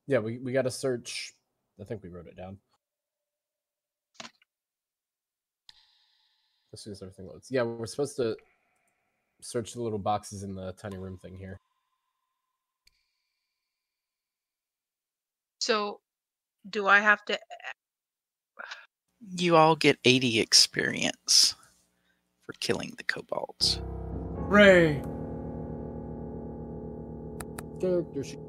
Yeah, we got to search. I think we wrote it down. As soon as everything loads. Yeah, we're supposed to search the little boxes in the tiny room thing here. So, do I have to... You all get 80 experience for killing the kobolds. Hooray! Character sheet.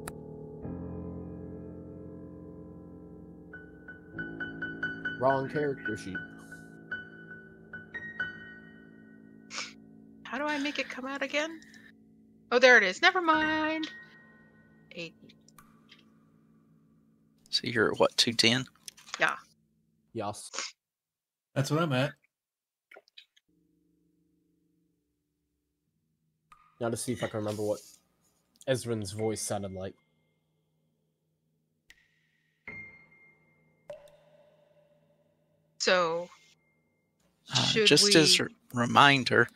Wrong character sheet. How do I make it come out again? Oh, there it is. Never mind. 80. So you're at what, 210? Yeah. Yes. That's what I'm at. Now to see if I can remember what Ezrin's voice sounded like. So, just as a reminder,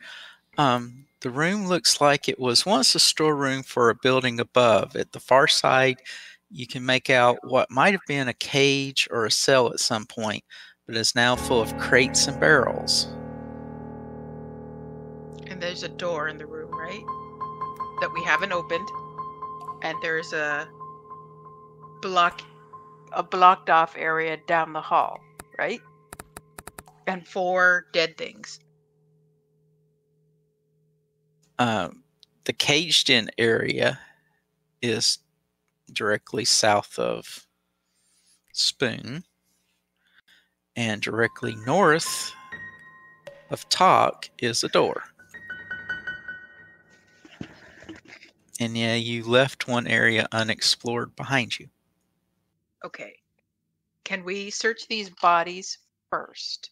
the room looks like it was once a storeroom for a building above. At the far side, you can make out what might have been a cage or a cell at some point, but is now full of crates and barrels. And there's a door in the room, right? That we haven't opened. And there's a blocked off area down the hall, right? And 4 dead things. The caged in area is directly south of Spoon, and directly north of Talk is a door. And yeah, you left one area unexplored behind you. Okay. Can we search these bodies first?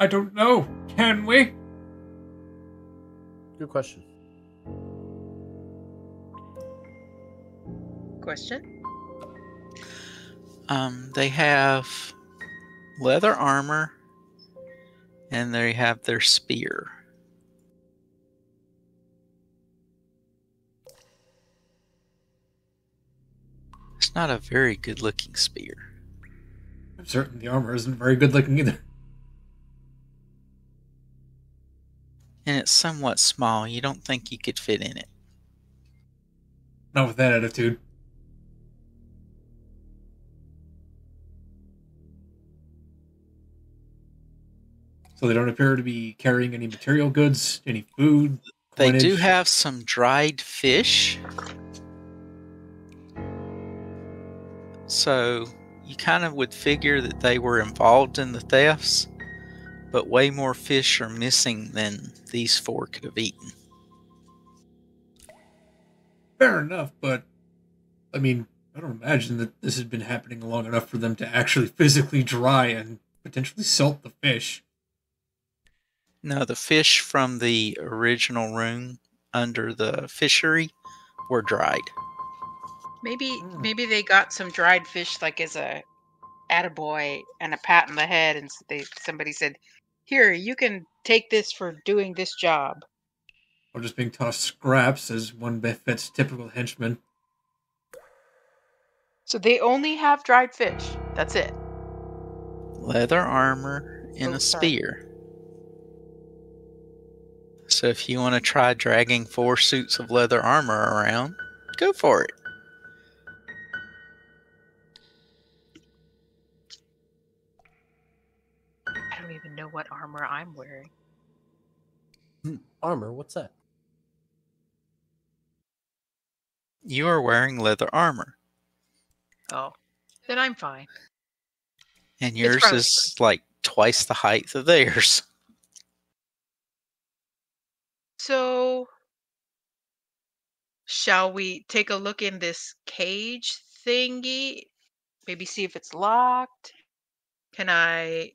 I don't know. Can we? Good question. Question? They have leather armor, and they have their spear. It's not a very good looking spear. I'm certain the armor isn't very good looking either. And it's somewhat small. You don't think you could fit in it. Not with that attitude. So they don't appear to be carrying any material goods, any food, They coinage. do have some dried fish. So you kind of would figure that they were involved in the thefts, but way more fish are missing than these 4 could have eaten. Fair enough, but I mean, I don't imagine that this has been happening long enough for them to actually physically dry and potentially salt the fish. No, the fish from the original room under the fishery were dried. Maybe they got some dried fish like as a attaboy and a pat on the head, and somebody said, "Here, you can take this for doing this job." Or just being tossed scraps as one befits typical henchmen. So they only have dried fish. That's it. Leather armor and a spear. So if you want to try dragging 4 suits of leather armor around, go for it. I don't even know what armor I'm wearing. Armor? What's that? You are wearing leather armor. Oh, then I'm fine. And yours is like twice the height of theirs. So, shall we take a look in this cage thingy? Maybe see if it's locked? Can I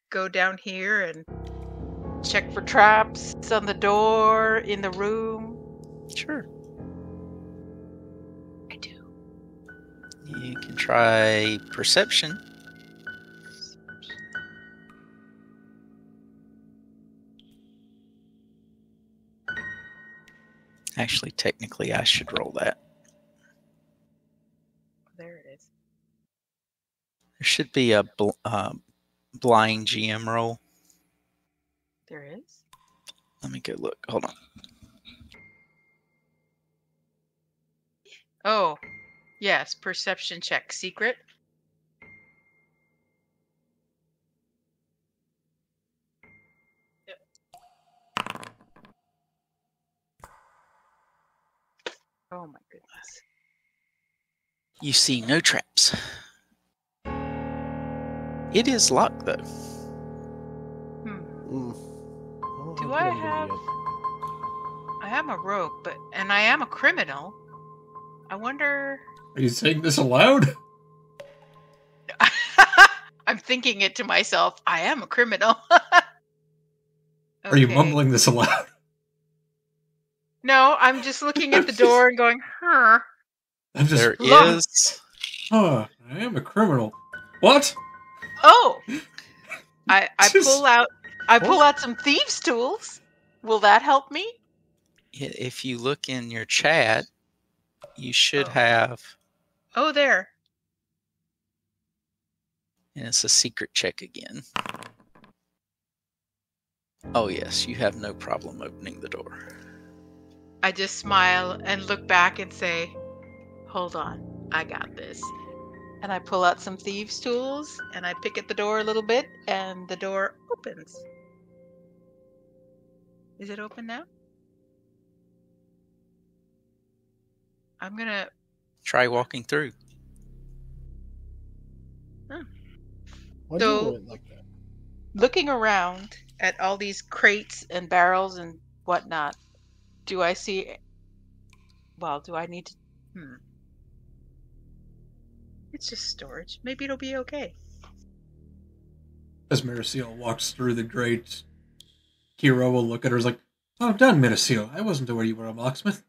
go down here and check for traps on the door, in the room? Sure. I do. You can try perception. Actually, technically, I should roll that. There it is. There should be a blind GM roll. There is? Let me go look. Hold on. Oh, yes. Perception check. Secret. Oh my goodness. You see no traps. It is locked, though. Do I have... I am a rogue, and I am a criminal. I wonder... Are you saying this aloud? I'm thinking it to myself. I am a criminal. Are you mumbling this aloud? No, I'm just looking at the door and going, huh. There is... Huh, I am a criminal. What? Oh! I pull out some thieves' tools. Will that help me? If you look in your chat, you should have... Oh, there. And it's a secret check again. Oh, yes, you have no problem opening the door. I just smile and look back and say, hold on, I got this. And I pull out some thieves' tools and I pick at the door a little bit and the door opens. Is it open now? I'm gonna... Try walking through. Huh. Why do you do it like that? Looking around at all these crates and barrels and whatnot, do I see... Well, do I need to... It's just storage. Maybe it'll be okay. As Miracio walks through the grate, Kiro will look at her as like, "Oh, done, Miracio. I wasn't aware you were a locksmith."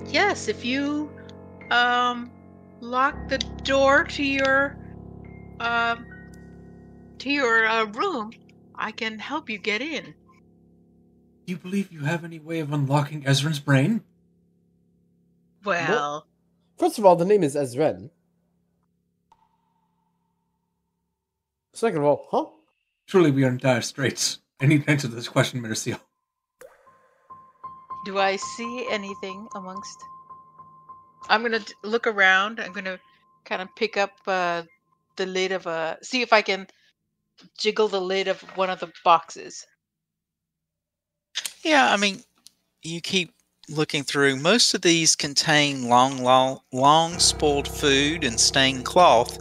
Yes, if you lock the door to your room, I can help you get in. Do you believe you have any way of unlocking Ezra's brain? Well, first of all, the name is Ezren. Second of all, huh? Truly, we are in dire straits. I need to answer this question, Miracio. do I see anything amongst... I'm going to look around. I'm going to kind of pick up the lid of a... See if I can jiggle the lid of one of the boxes. Yeah, I mean, you keep looking through. Most of these contain long spoiled food and stained cloth.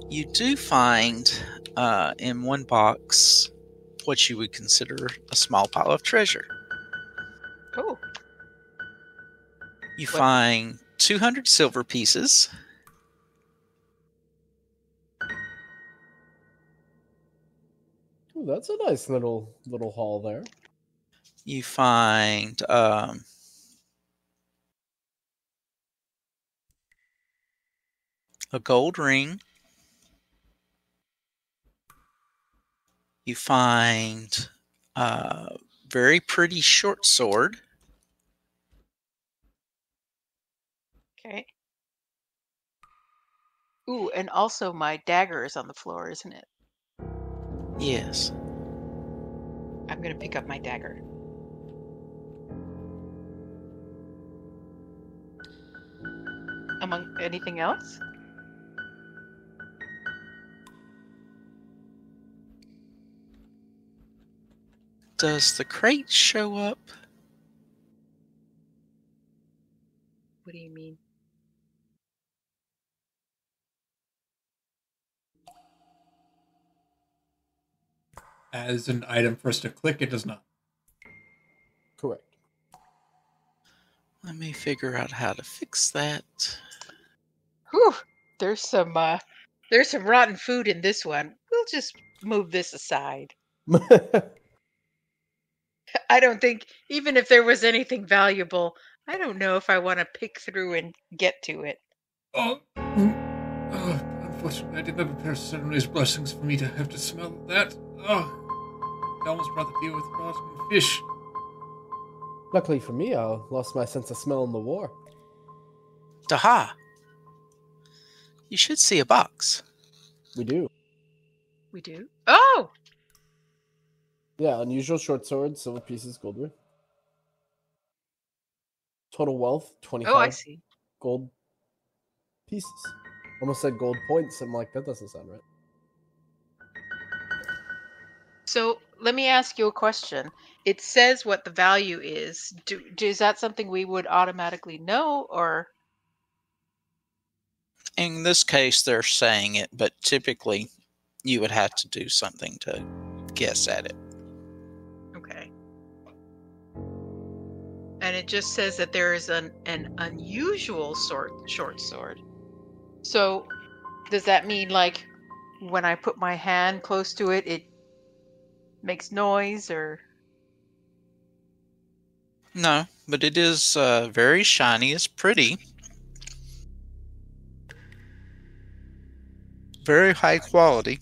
You do find in one box what you would consider a small pile of treasure. Oh. You find 200 silver pieces. Ooh, that's a nice little haul there. You find a gold ring. You find a very pretty short sword. Okay. Ooh, and also my dagger is on the floor, isn't it? Yes. I'm going to pick up my dagger. Among anything else? Does the crate show up? What do you mean? As an item for us to click, it does not. Correct. Let me figure out how to fix that. Whew! There's some rotten food in this one. We'll just move this aside. I don't think, even if there was anything valuable, I don't know if I want to pick through and get to it. Unfortunately, I did not prepare Serena's blessings for me to have to smell that. I almost brought the deal with the Oscar fish. Luckily for me, I lost my sense of smell in the war. Daha! You should see a box. We do. We do? Oh! Yeah, unusual short sword, silver pieces, gold ring. Total wealth, 25 Oh, I see. gold pieces. Almost said gold points. I'm like, that doesn't sound right. So let me ask you a question. It says what the value is. Is that something we would automatically know, or? In this case, they're saying it, but typically you would have to do something to guess at it. Okay. And it just says that there is an unusual short sword. So does that mean, like, when I put my hand close to it, it makes noise, or? No, but it is very shiny. It's pretty. Very high quality.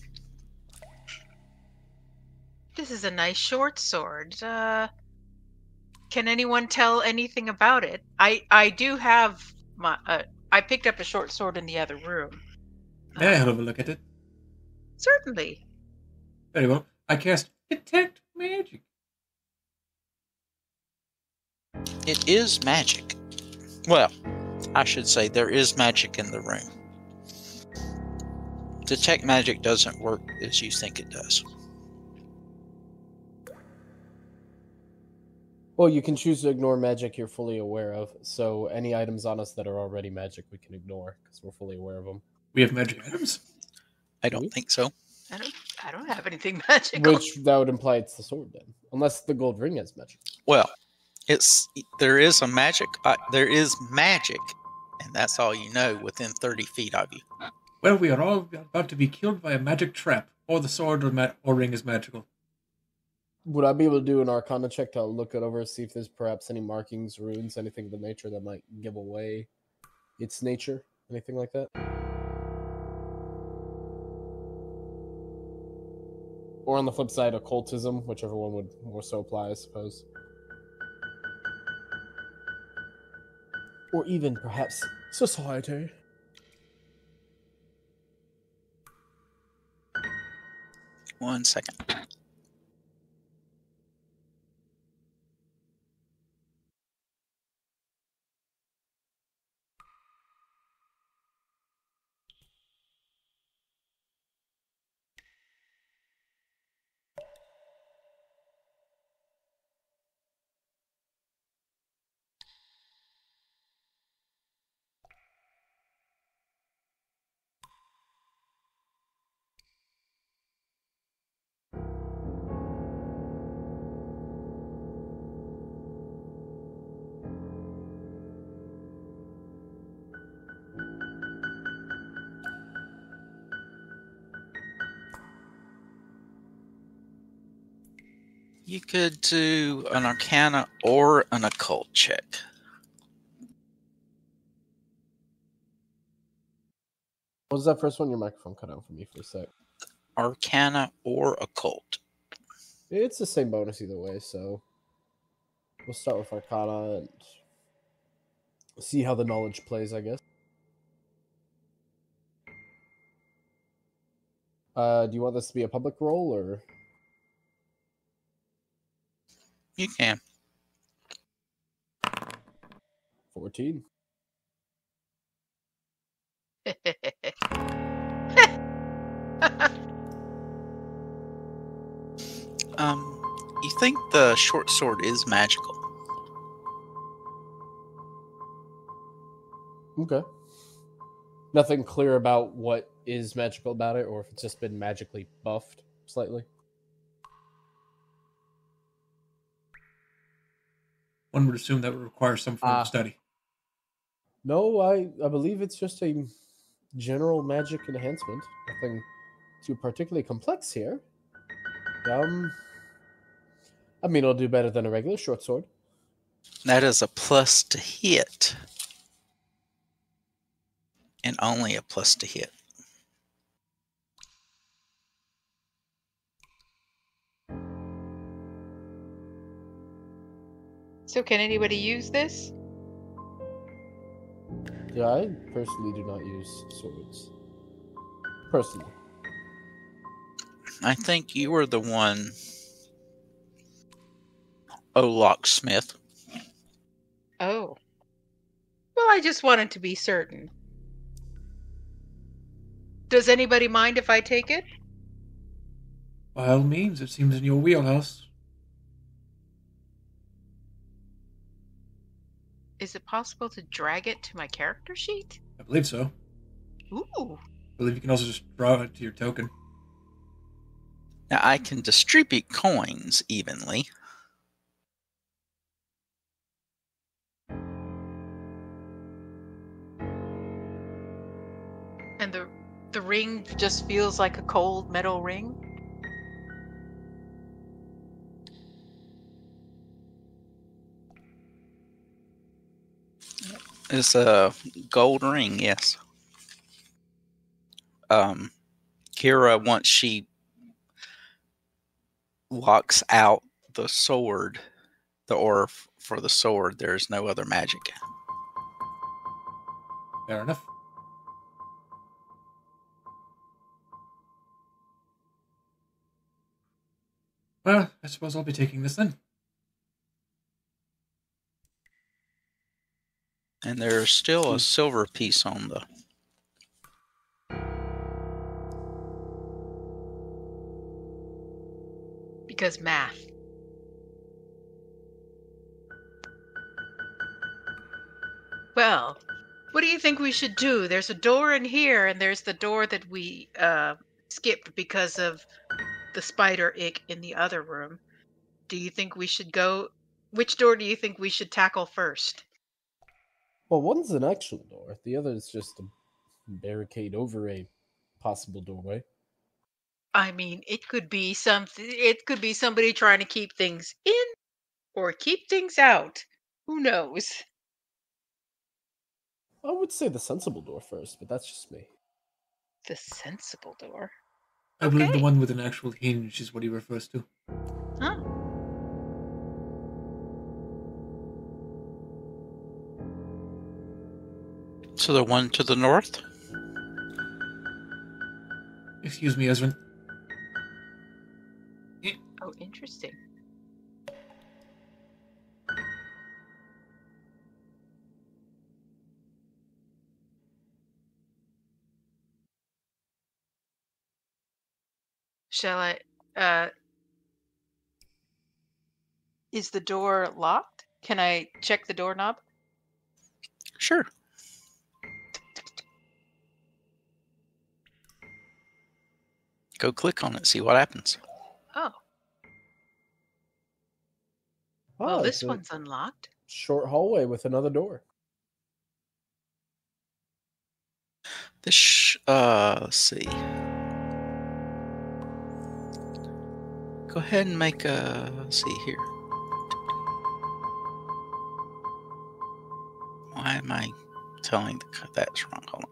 This is a nice short sword. Can anyone tell anything about it? I do have my. I picked up a short sword in the other room. May I have a look at it? Certainly. Very well. I cast Detect Magic. It is magic. Well, I should say there is magic in the room. Detect magic doesn't work as you think it does. Well, you can choose to ignore magic you're fully aware of. So any items on us that are already magic, we can ignore because we're fully aware of them. We have magic items? I don't think so. I don't have anything magical. Which that would imply it's the sword then, unless the gold ring has magic. Well, there is magic, and that's all you know within 30 feet of you. Well, we are all about to be killed by a magic trap, or the sword or ring is magical. Would I be able to do an Arcana check to look it over, see if there's perhaps any markings, runes, anything of the nature that might give away its nature? Anything like that? Or on the flip side, occultism, whichever one would more so apply, I suppose. Or even, perhaps, society. One second. You could do an Arcana or an Occult check. What was that first one? Your microphone cut out for me for a sec. Arcana or Occult. It's the same bonus either way, so we'll start with Arcana and see how the knowledge plays, I guess. Do you want this to be a public roll, or? You can. 14. You think the short sword is magical? Okay. Nothing clear about what is magical about it, or if it's just been magically buffed slightly. One would assume that would require some form of study. No, I believe it's just a general magic enhancement. Nothing too particularly complex here. I mean, it'll do better than a regular short sword. That is a plus to hit. And only a plus to hit. So can anybody use this? Yeah, I personally do not use swords. Personally. I think you were the one, locksmith. Oh. Well, I just wanted to be certain. Does anybody mind if I take it? By all means, it seems in your wheelhouse. Is it possible to drag it to my character sheet? I believe so. Ooh. I believe you can also just draw it to your token. Now, I can distribute coins evenly. And the ring just feels like a cold metal ring? It's a gold ring, yes. Kira, once she locks out the sword, the ore for the sword, there's no other magic. Fair enough. Well, I suppose I'll be taking this then. And there's still a silver piece on the... Because math. Well, what do you think we should do? There's a door in here, and there's the door that we skipped because of the spider ick in the other room. Do you think we should go... Which door do you think we should tackle first? Well, one's an actual door. The other is just a barricade over a possible doorway. I mean, it could be something. It could be somebody trying to keep things in or keep things out. Who knows? I would say the sensible door first, but that's just me. The sensible door. I believe the one with an actual hinge is what he refers to. Huh? So the one to the north? Excuse me, Ezrin. Oh, interesting. Shall I, is the door locked? Can I check the doorknob? Sure. Go click on it, see what happens. Oh. Well, this one's unlocked. Short hallway with another door. Let's see. Go ahead and make a... Let's see here. Why am I telling that's wrong? Hold on.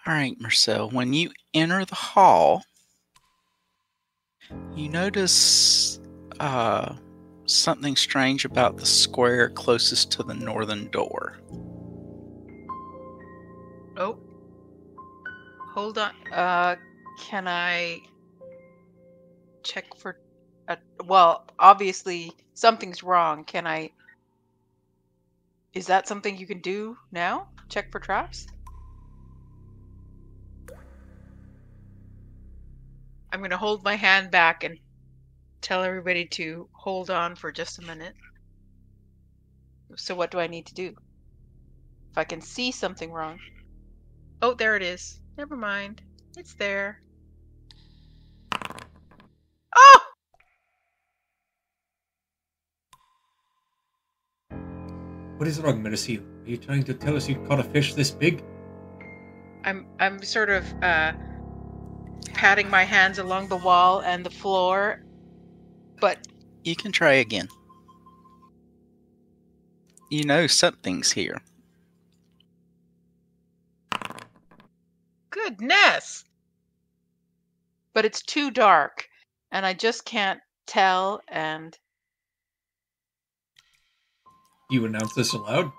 All right, Marcel, when you enter the hall, you notice something strange about the square closest to the northern door. Oh. Hold on. Can I check for... well, obviously, something's wrong. Can I... Is that something you can do now? Check for traps? I'm going to hold my hand back and tell everybody to hold on for just a minute. So what do I need to do? If I can see something wrong. Oh, there it is. Never mind. It's there. Oh! What is wrong, Menace? Are you trying to tell us you caught a fish this big? I'm sort of patting my hands along the wall and the floor, but You can try again. You know something's here. goodness! But it's too dark, and I just can't tell, and... You announce this aloud?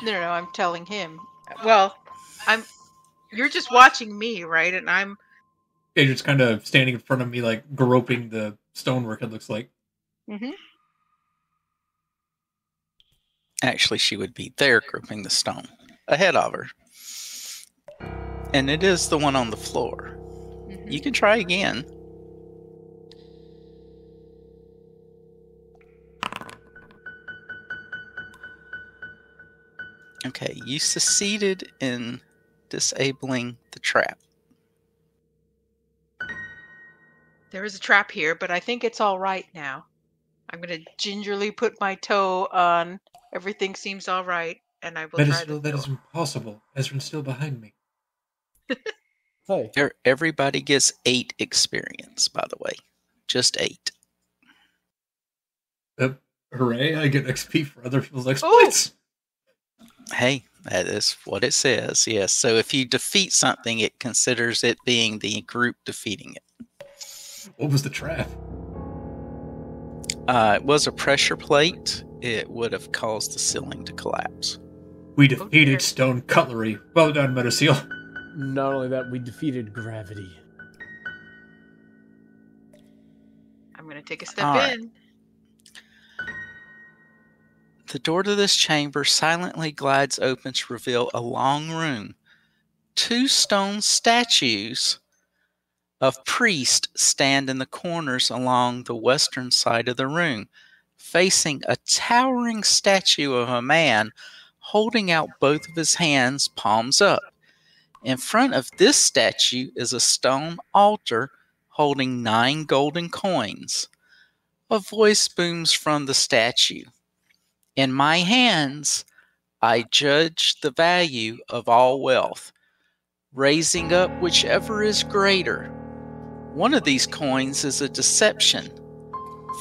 No, I'm telling him. Well, you're just watching me, right? And I'm... Yeah, you're just kind of standing in front of me, like, groping the stonework, it looks like. Mm-hmm. Actually, she would be there gripping the stone, ahead of her. And it is the one on the floor. Mm-hmm. You can try again. Okay, you succeeded in disabling the trap. There is a trap here, but I think it's all right now. I'm going to gingerly put my toe on. Everything seems all right, and I will try the door. That is impossible. Ezra's still behind me. Hey. Everybody gets 8 experience, by the way. Just 8. Hooray, I get XP for other people's exploits. Hey, that is what it says, yes. So if you defeat something, it considers it being the group defeating it. What was the trap? It was a pressure plate. It would have caused the ceiling to collapse. We defeated stone cutlery. Well done, Menace. Not only that, we defeated gravity. I'm going to take a step in. The door to this chamber silently glides open to reveal a long room. 2 stone statues of priests stand in the corners along the western side of the room, facing a towering statue of a man holding out both of his hands, palms up. In front of this statue is a stone altar holding 9 golden coins. A voice booms from the statue. In my hands, I judge the value of all wealth, raising up whichever is greater. One of these coins is a deception.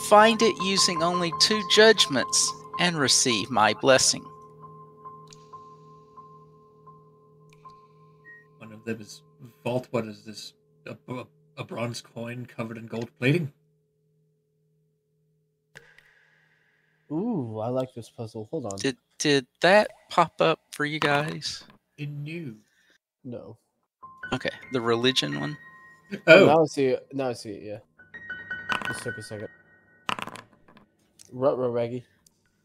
Find it using only 2 judgments and receive my blessing. One of them is vault. What is this? A bronze coin covered in gold plating? Ooh, I like this puzzle. Hold on. Did that pop up for you guys? It knew. No. Okay, the religion one. Oh, now I see it. Yeah. Just took a second. Ruh-roh, Reggie.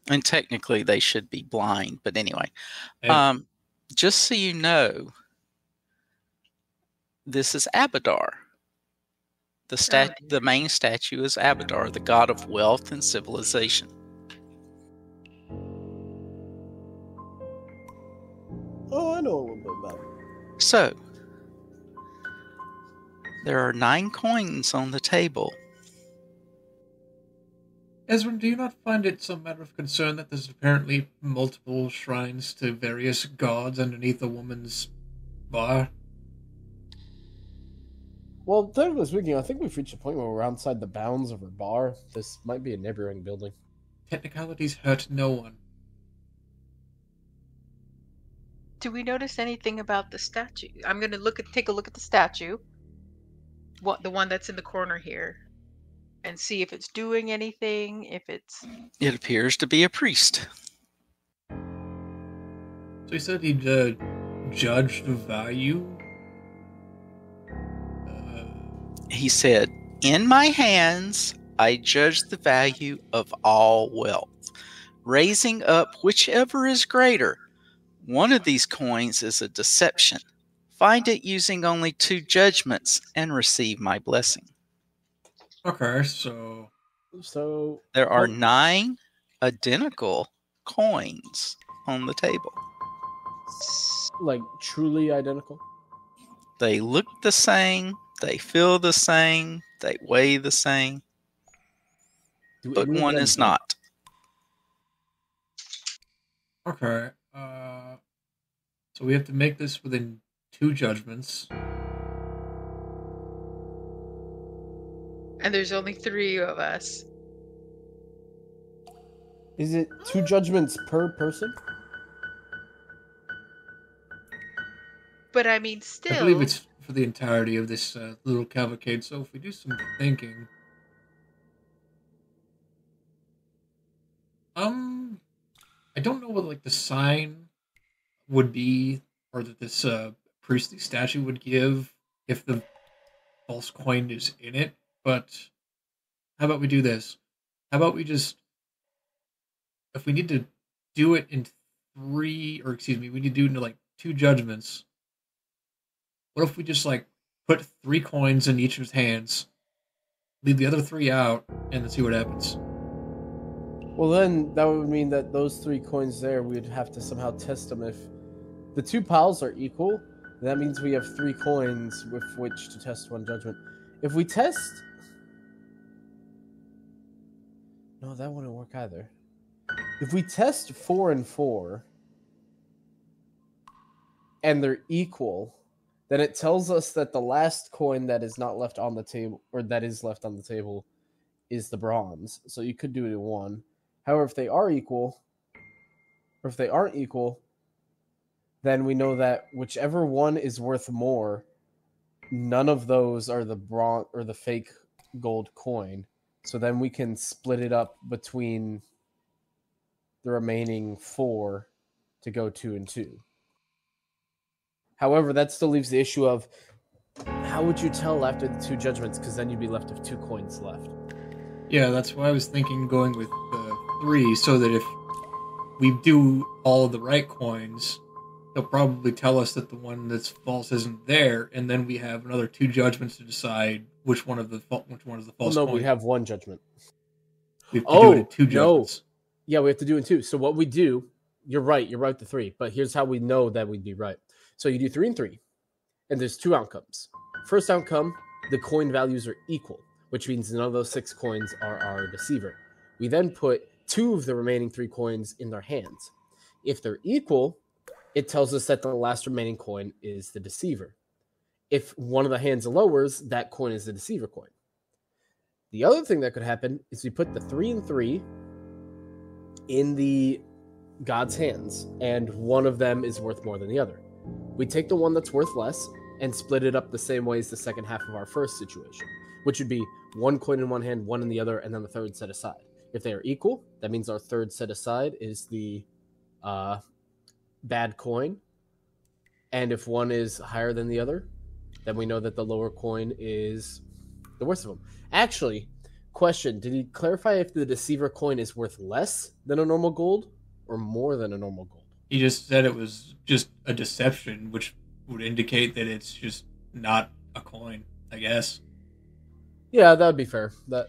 And technically they should be blind, but anyway. Hey. Just so you know, this is Abadar. The main statue is Abadar, the god of wealth and civilization. Oh, I know a little bit about it. So, there are 9 coins on the table. Ezra, do you not find it some matter of concern that there's apparently multiple shrines to various gods underneath a woman's bar? Well, technically speaking, I think we've reached a point where we're outside the bounds of her bar. This might be a neighboring building. Technicalities hurt no one. Do we notice anything about the statue? I'm going to take a look at the statue. The one that's in the corner here. And see if it's doing anything, if it's... It appears to be a priest. So he said he'd judge the value? He said, in my hands, I judge the value of all wealth, raising up whichever is greater. One of these coins is a deception. Find it using only 2 judgments and receive my blessing. Okay, so there are 9 identical coins on the table. Like truly identical? They look the same, they feel the same, they weigh the same, but one is not. Okay. So we have to make this within 2 judgments. And there's only 3 of us. Is it 2 judgments per person? But I mean, still. I believe it's for the entirety of this little cavalcade. So if we do some thinking, I don't know what like the sign would be, or that this priestly statue would give if the false coin is in it. But how about we do this? How about we just, if we need to do it in 3, or excuse me, we need to do it into like 2 judgments. What if we just like put 3 coins in each of his hands, leave the other 3 out, and then see what happens? Well, then that would mean that those 3 coins there, we'd have to somehow test them. If the 2 piles are equal, that means we have 3 coins with which to test 1 judgment. If we test... No, that wouldn't work either. If we test 4 and 4, and they're equal, then it tells us that the last coin that is not left on the table, or that is left on the table, is the bronze. So you could do it in 1. However, if they are equal, or if they aren't equal, then we know that whichever one is worth more, none of those are the bronze or the fake gold coin. So then we can split it up between the remaining 4 to go 2 and 2. However, that still leaves the issue of how would you tell after the 2 judgments, because then you'd be left with 2 coins left. Yeah, that's why I was thinking going with 3, so that if we do all the right coins, they'll probably tell us that the one that's false isn't there, and then we have another 2 judgments to decide which one is the false No, coin. we have 1 judgment. We have to do it in 2 judgments. No. Yeah, we have to do it in 2. So what we do, you're right to 3, but here's how we know that we'd be right. So you do 3 and 3, and there's 2 outcomes. First outcome, the coin values are equal, which means none of those 6 coins are our deceiver. We then put 2 of the remaining 3 coins in their hands. If they're equal, it tells us that the last remaining coin is the deceiver. If one of the hands lowers, that coin is the deceiver coin. The other thing that could happen is we put the 3 and 3 in the god's hands, and one of them is worth more than the other. We take the one that's worth less and split it up the same way as the second half of our first situation, which would be 1 coin in one hand, 1 in the other, and then the third set aside. If they are equal, that means our third set aside is the bad coin. And if one is higher than the other, then we know that the lower coin is the worst of them. Actually, question, did he clarify if the deceiver coin is worth less than a normal gold or more than a normal gold? He just said it was just a deception, which would indicate that it's just not a coin, I guess. Yeah, that would be fair. That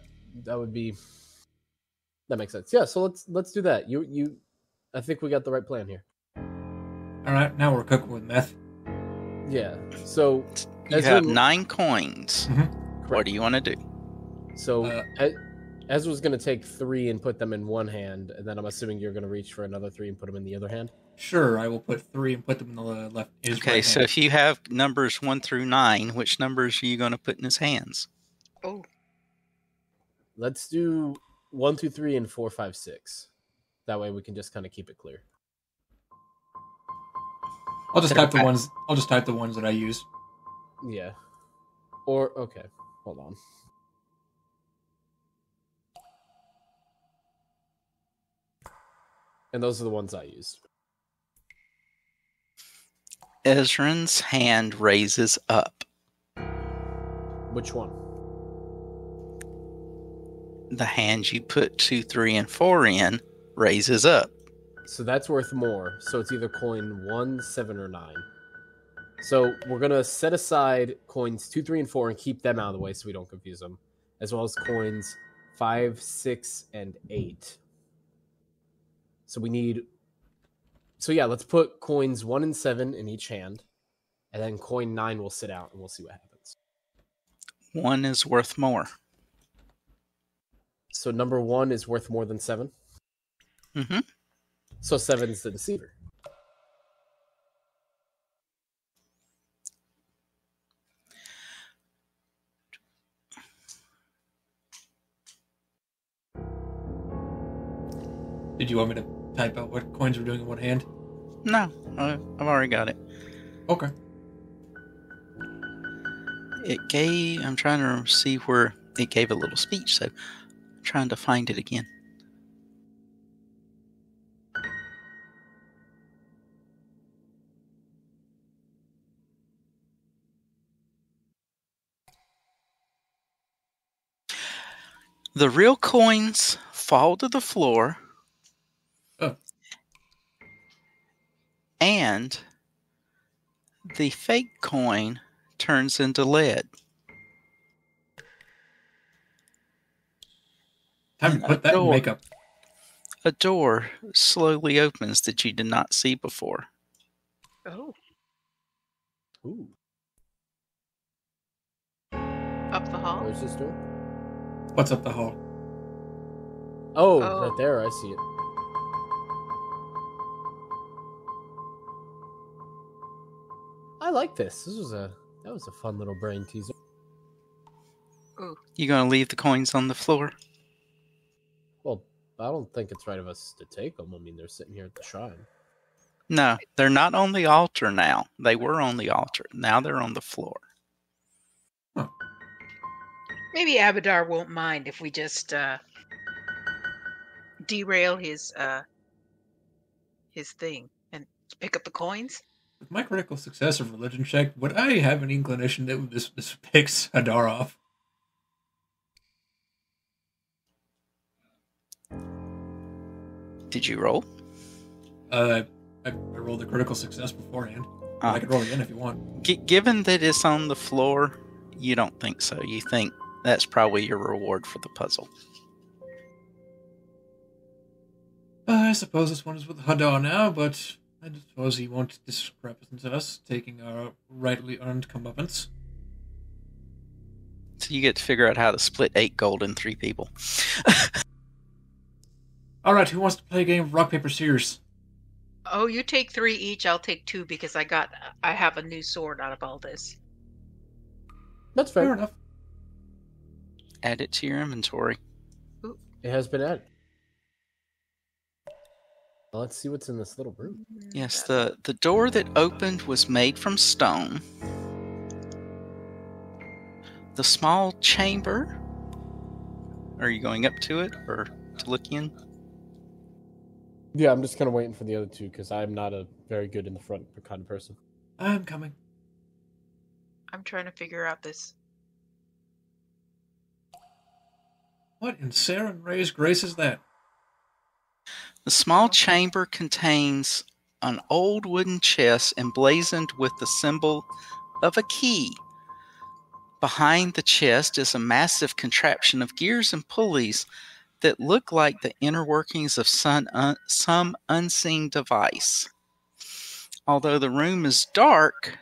makes sense. Yeah, so let's do that. I think we got the right plan here. All right, now we're cooking with meth. Yeah. So you have 9 coins. Mm-hmm. What do you want to do? So Ezra's going to take 3 and put them in one hand, and then I'm assuming you're going to reach for another 3 and put them in the other hand. Sure, I will put 3 and put them in the left. Okay, right so hand. if you have numbers 1 through 9, which numbers are you going to put in his hands? Oh, let's do 1, 2, 3, and 4, 5, 6. That way we can just kind of keep it clear. I'll just type the ones. I'll just type the ones that I use. Yeah. Or okay, hold on. And those are the ones I used. Ezran's hand raises up. Which one? The hand you put 2, 3, and 4 in raises up. So that's worth more. So it's either coin 1, 7, or 9. So we're going to set aside coins 2, 3, and 4 and keep them out of the way so we don't confuse them. As well as coins 5, 6, and 8. So we need... So yeah, let's put coins 1 and 7 in each hand. And then coin 9 will sit out and we'll see what happens. 1 is worth more. So number 1 is worth more than 7? Mm-hmm. So 7's the deceiver. Did you want me to type out what coins we're doing in one hand? No, I've already got it. Okay. I'm trying to see where it gave a little speech, so I'm trying to find it again. The real coins fall to the floor. Oh. And the fake coin turns into lead. Time to put that in makeup. A door slowly opens that you did not see before. Oh. Ooh. Up the hall? Where's this door? What's up the hall? Oh, right there. I see it. I like this. That was a fun little brain teaser. Ooh. You gonna leave the coins on the floor? Well, I don't think it's right of us to take them. I mean, they're sitting here at the shrine. No, they're not on the altar now. They were on the altar. Now they're on the floor. Huh. Maybe Abadar won't mind if we just derail his thing and pick up the coins. With my critical success of religion check, would I have an inclination that this picks Hadar off? Did you roll? I rolled a critical success beforehand. I can roll again if you want. Given that it's on the floor, you don't think so. You think that's probably your reward for the puzzle. I suppose this one is with Hadar now, but I suppose he won't disrepresent us, taking our rightly earned comeuppance. So you get to figure out how to split 8 gold in 3 people. Alright, who wants to play a game of rock, paper, scissors? Oh, you take 3 each, I'll take 2 because I have a new sword out of all this. That's fair enough. Add it to your inventory. Ooh. It has been added. Well, let's see what's in this little room. Yes, the door that opened was made from stone. The small chamber. Are you going up to it or to look in? Yeah, I'm just kind of waiting for the other two because I'm not a very good in the front kind of person. I'm coming. I'm trying to figure out this. What in Sarah and Ray's grace is that? The small chamber contains an old wooden chest emblazoned with the symbol of a key. Behind the chest is a massive contraption of gears and pulleys that look like the inner workings of some unseen device. Although the room is dark,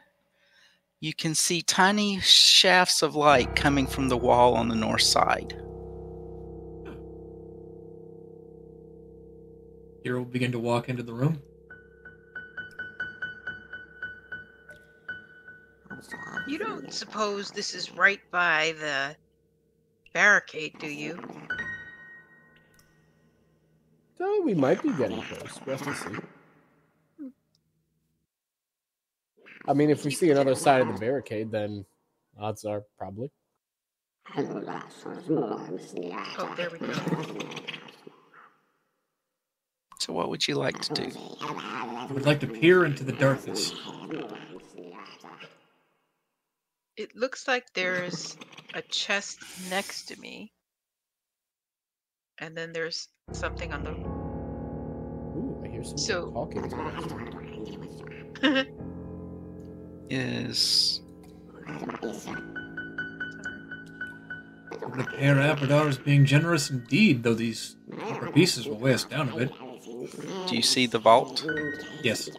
you can see tiny shafts of light coming from the wall on the north side. Hero will begin to walk into the room. You don't suppose this is right by the barricade, do you? So we might be getting close. We'll have to see. I mean, if we see another side of the barricade, then odds are probably. Oh, there we go. So what would you like to do? I would like to peer into the darkness. It looks like there's a chest next to me. And then there's something on the... Ooh, I hear some talking. Is... It would appear Abadar is being generous indeed, though these copper pieces will weigh us down a bit. Do you see the vault? Yes.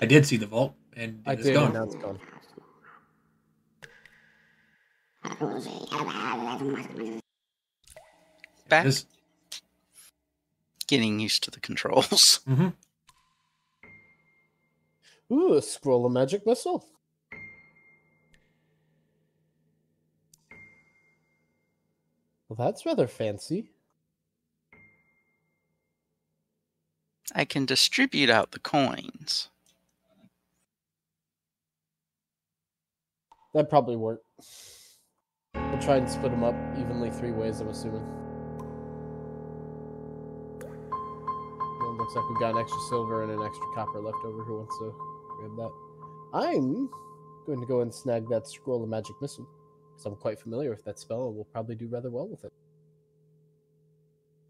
I did see the vault, and it's gone. Now it's gone. getting used to the controls. Mm-hmm. Ooh, a scroll of magic missile. Well, that's rather fancy. I can distribute out the coins. That'd probably work. We'll try and split them up evenly 3 ways, I'm assuming. It looks like we've got an extra silver and an extra copper left over. Who wants to grab that? I'm going to go and snag that scroll of magic missile, because I'm quite familiar with that spell and will probably do rather well with it.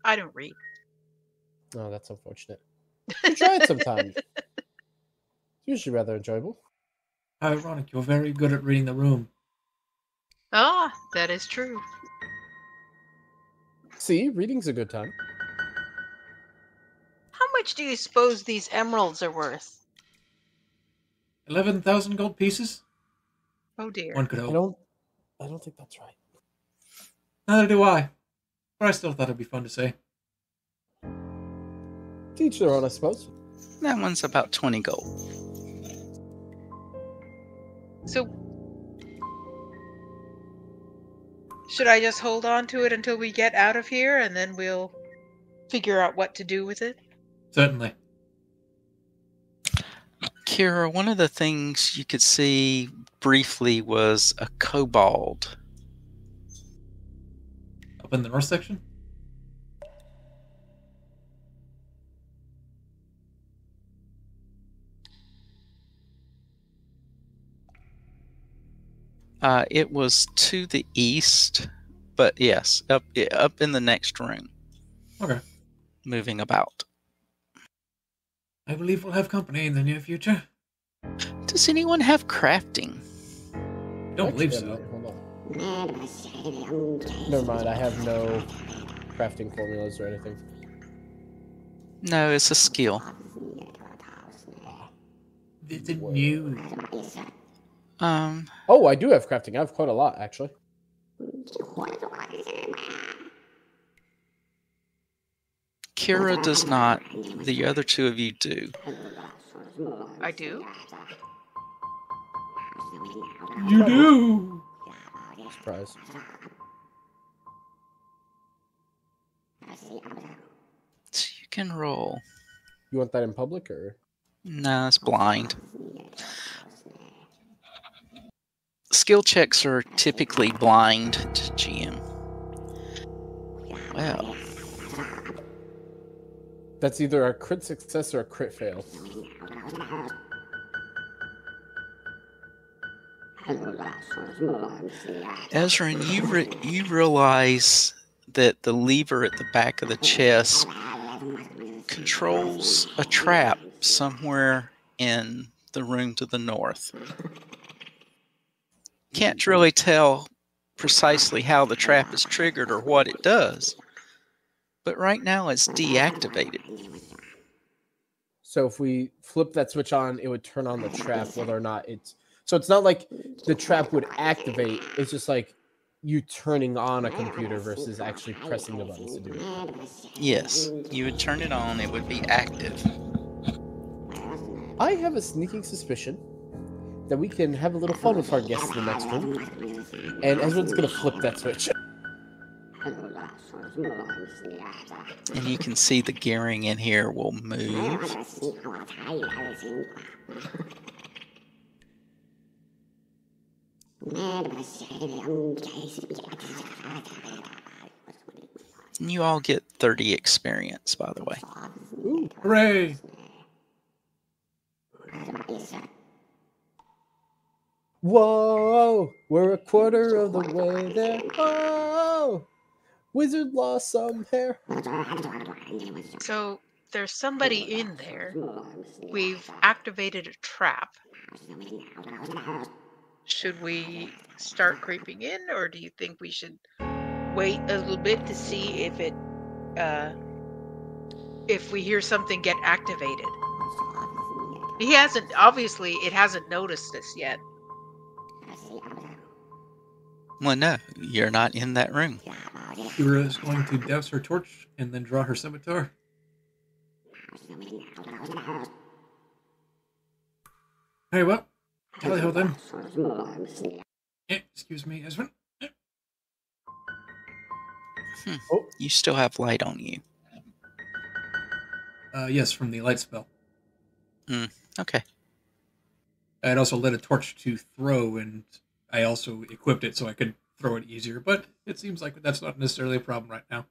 I don't read. Oh, that's unfortunate. You try it sometime. It's usually rather enjoyable. How ironic, you're very good at reading the room. Ah, that is true. See, reading's a good time. How much do you suppose these emeralds are worth? 11,000 gold pieces? Oh dear. One could hope. I don't think that's right. Neither do I. But I still thought it'd be fun to say. Teach their own, I suppose. That one's about 20 gold. So, should I just hold on to it until we get out of here, and then we'll figure out what to do with it? Certainly. Kira, one of the things you could see briefly was a kobold. Up in the north section? It was to the east, but yes, up in the next room. Okay. Moving about. I believe we'll have company in the near future. Does anyone have crafting? Don't believe so. Hold on. Never mind, I have no crafting formulas or anything. No, it's a skill. It's a new. Oh, I do have crafting. I have quite a lot, actually. Kira does not. The other two of you do. I do. You do! Surprise. So you can roll. You want that in public, or? No, it's blind. Skill checks are typically blind to GM. Well. That's either a crit success or a crit fail. Ezra, you realize that the lever at the back of the chest controls a trap somewhere in the room to the north. Can't really tell precisely how the trap is triggered or what it does, but right now it's deactivated. So if we flip that switch on, it would turn on the trap, whether or not it's... So it's not like the trap would activate, it's just like you turning on a computer versus actually pressing the buttons to do it. Yes, you would turn it on, it would be active. I have a sneaking suspicion that we can have a little fun with our guests in the next room. And Ezra's going to flip that switch. And you can see the gearing in here will move. And you all get 30 experience, by the way. Ooh. Hooray! Whoa! We're a quarter of the way there. Oh! Wizard lost some hair. So there's somebody in there. We've activated a trap. Should we start creeping in, or do you think we should wait a little bit to see if we hear something get activated? It hasn't noticed us yet. Well, no, you're not in that room. Kira is going to douse her torch and then draw her scimitar. Very well. Tally ho then. Excuse me, Esmond. Oh. You still have light on you. Yes, from the light spell. Okay. I'd also lit a torch to throw, and I also equipped it so I could throw it easier, but it seems like that's not necessarily a problem right now.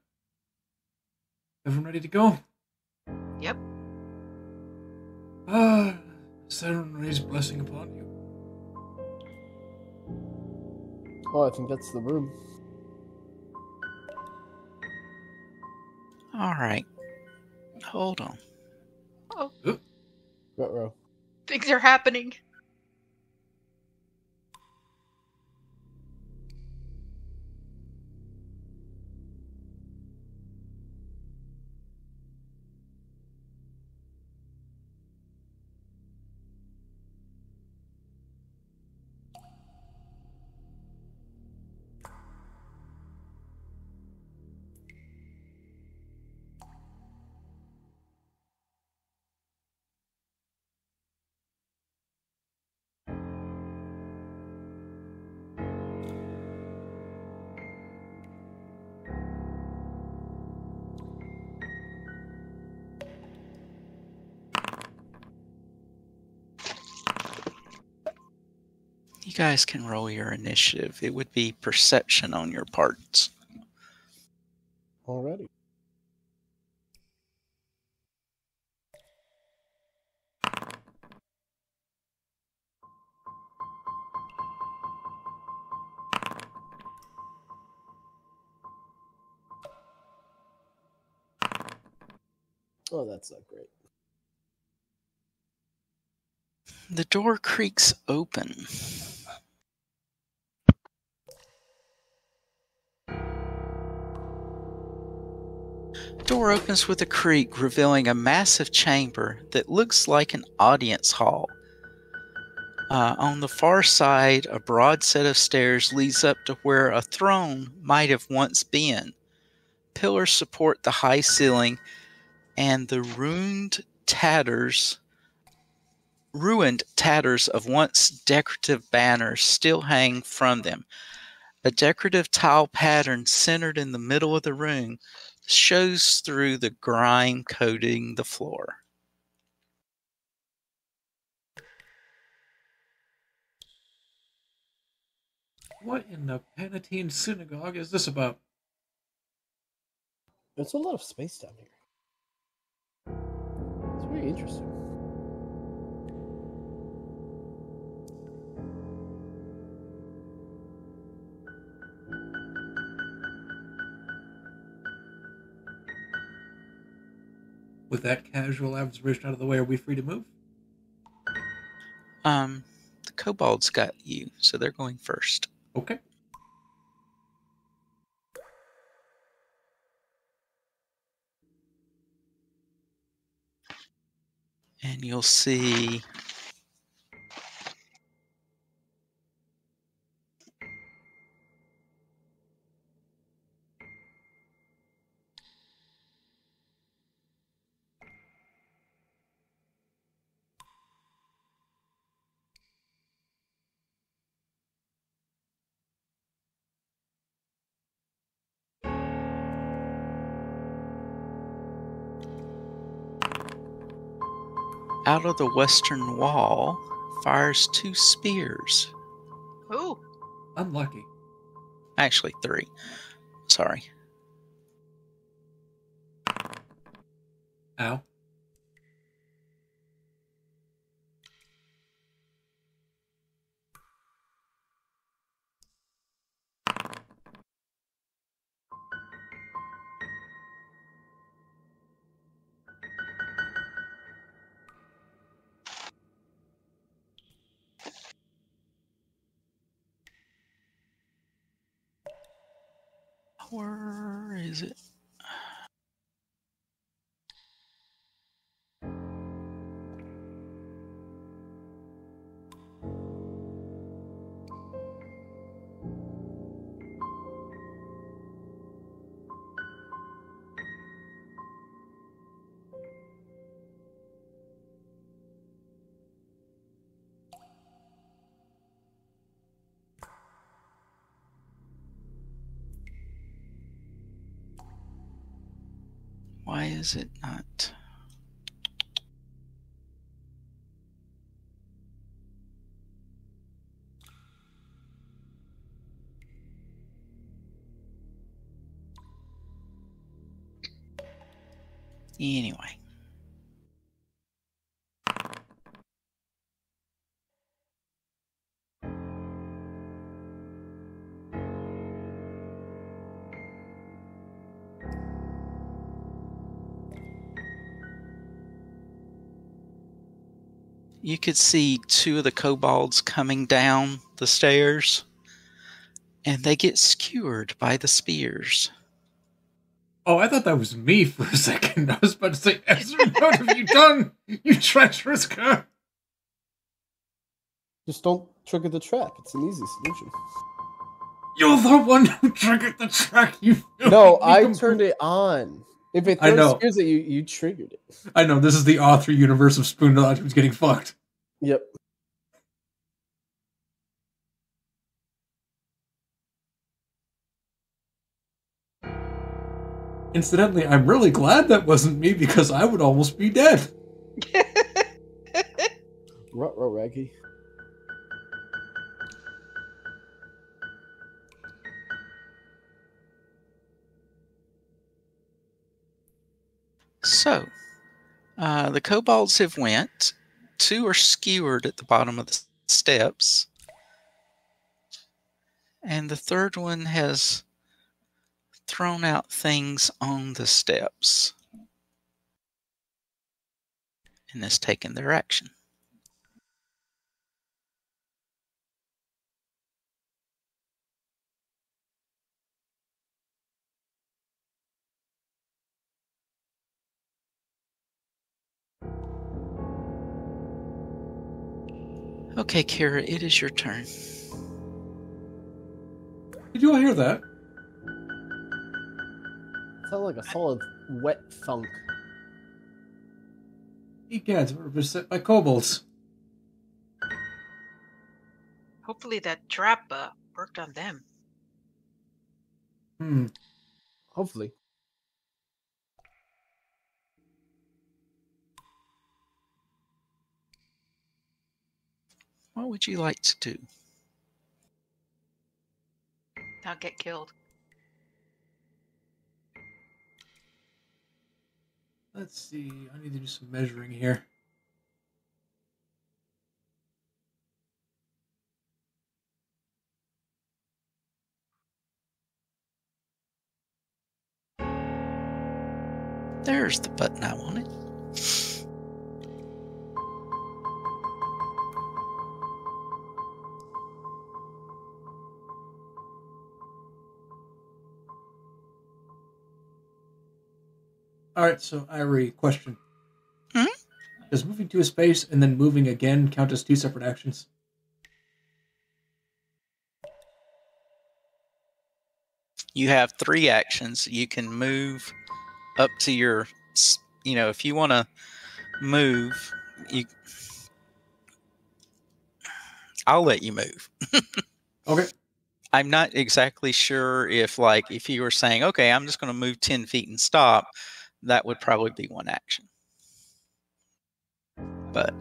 Everyone ready to go? Yep. Serenades blessing upon you. Oh, I think that's the room. All right. Hold on. Oh. Ruh-roh. Things are happening. You guys can roll your initiative. It would be perception on your parts. Already. Oh, that's not great. The door creaks open. Door opens with a creak, revealing a massive chamber that looks like an audience hall. On the far side, a broad set of stairs leads up to where a throne might have once been. Pillars support the high ceiling, and the ruined tatters of once decorative banners still hang from them. A decorative tile pattern centered in the middle of the room shows through the grime coating the floor. What in the Panatine Synagogue is this about? There's a lot of space down here. It's very interesting. With that casual observation out of the way, are we free to move? The kobolds got you, so they're going first. Okay. And you'll see out of the western wall fires 2 spears. Ooh. Unlucky. Actually, 3. Sorry. Ow. Where is it? Why is it not? Anyway. You could see two of the kobolds coming down the stairs, and they get skewered by the spears. Oh, I thought that was me for a second. I was about to say, Ezra, what have you done? You treacherous cur! Just don't trigger the track. It's an easy solution. You're the one who triggered the track, you... No, I turned it on. If it throws spears at you, you triggered it. I know, this is the author universe of Spoon Lodge who's getting fucked. Yep. Incidentally, I'm really glad that wasn't me because I would almost be dead. Ruh-roh, Raggy. So, the kobolds have went. Two are skewered at the bottom of the steps. And the third one has thrown out things on the steps. And has taken their action. Okay, Kira, it is your turn. Did you all hear that? It sounded like a solid wet thunk. Egads, we're beset by kobolds. Hopefully that trap worked on them. Hopefully. What would you like to do? Not get killed. Let's see. I need to do some measuring here. There's the button I wanted. Alright, so Irie, question. Hmm? Does moving to a space and then moving again count as two separate actions? You have 3 actions. You can move up to your, if you want to move, I'll let you move. Okay. I'm not exactly sure if you were saying, okay, I'm just going to move 10 feet and stop, that would probably be one action. But,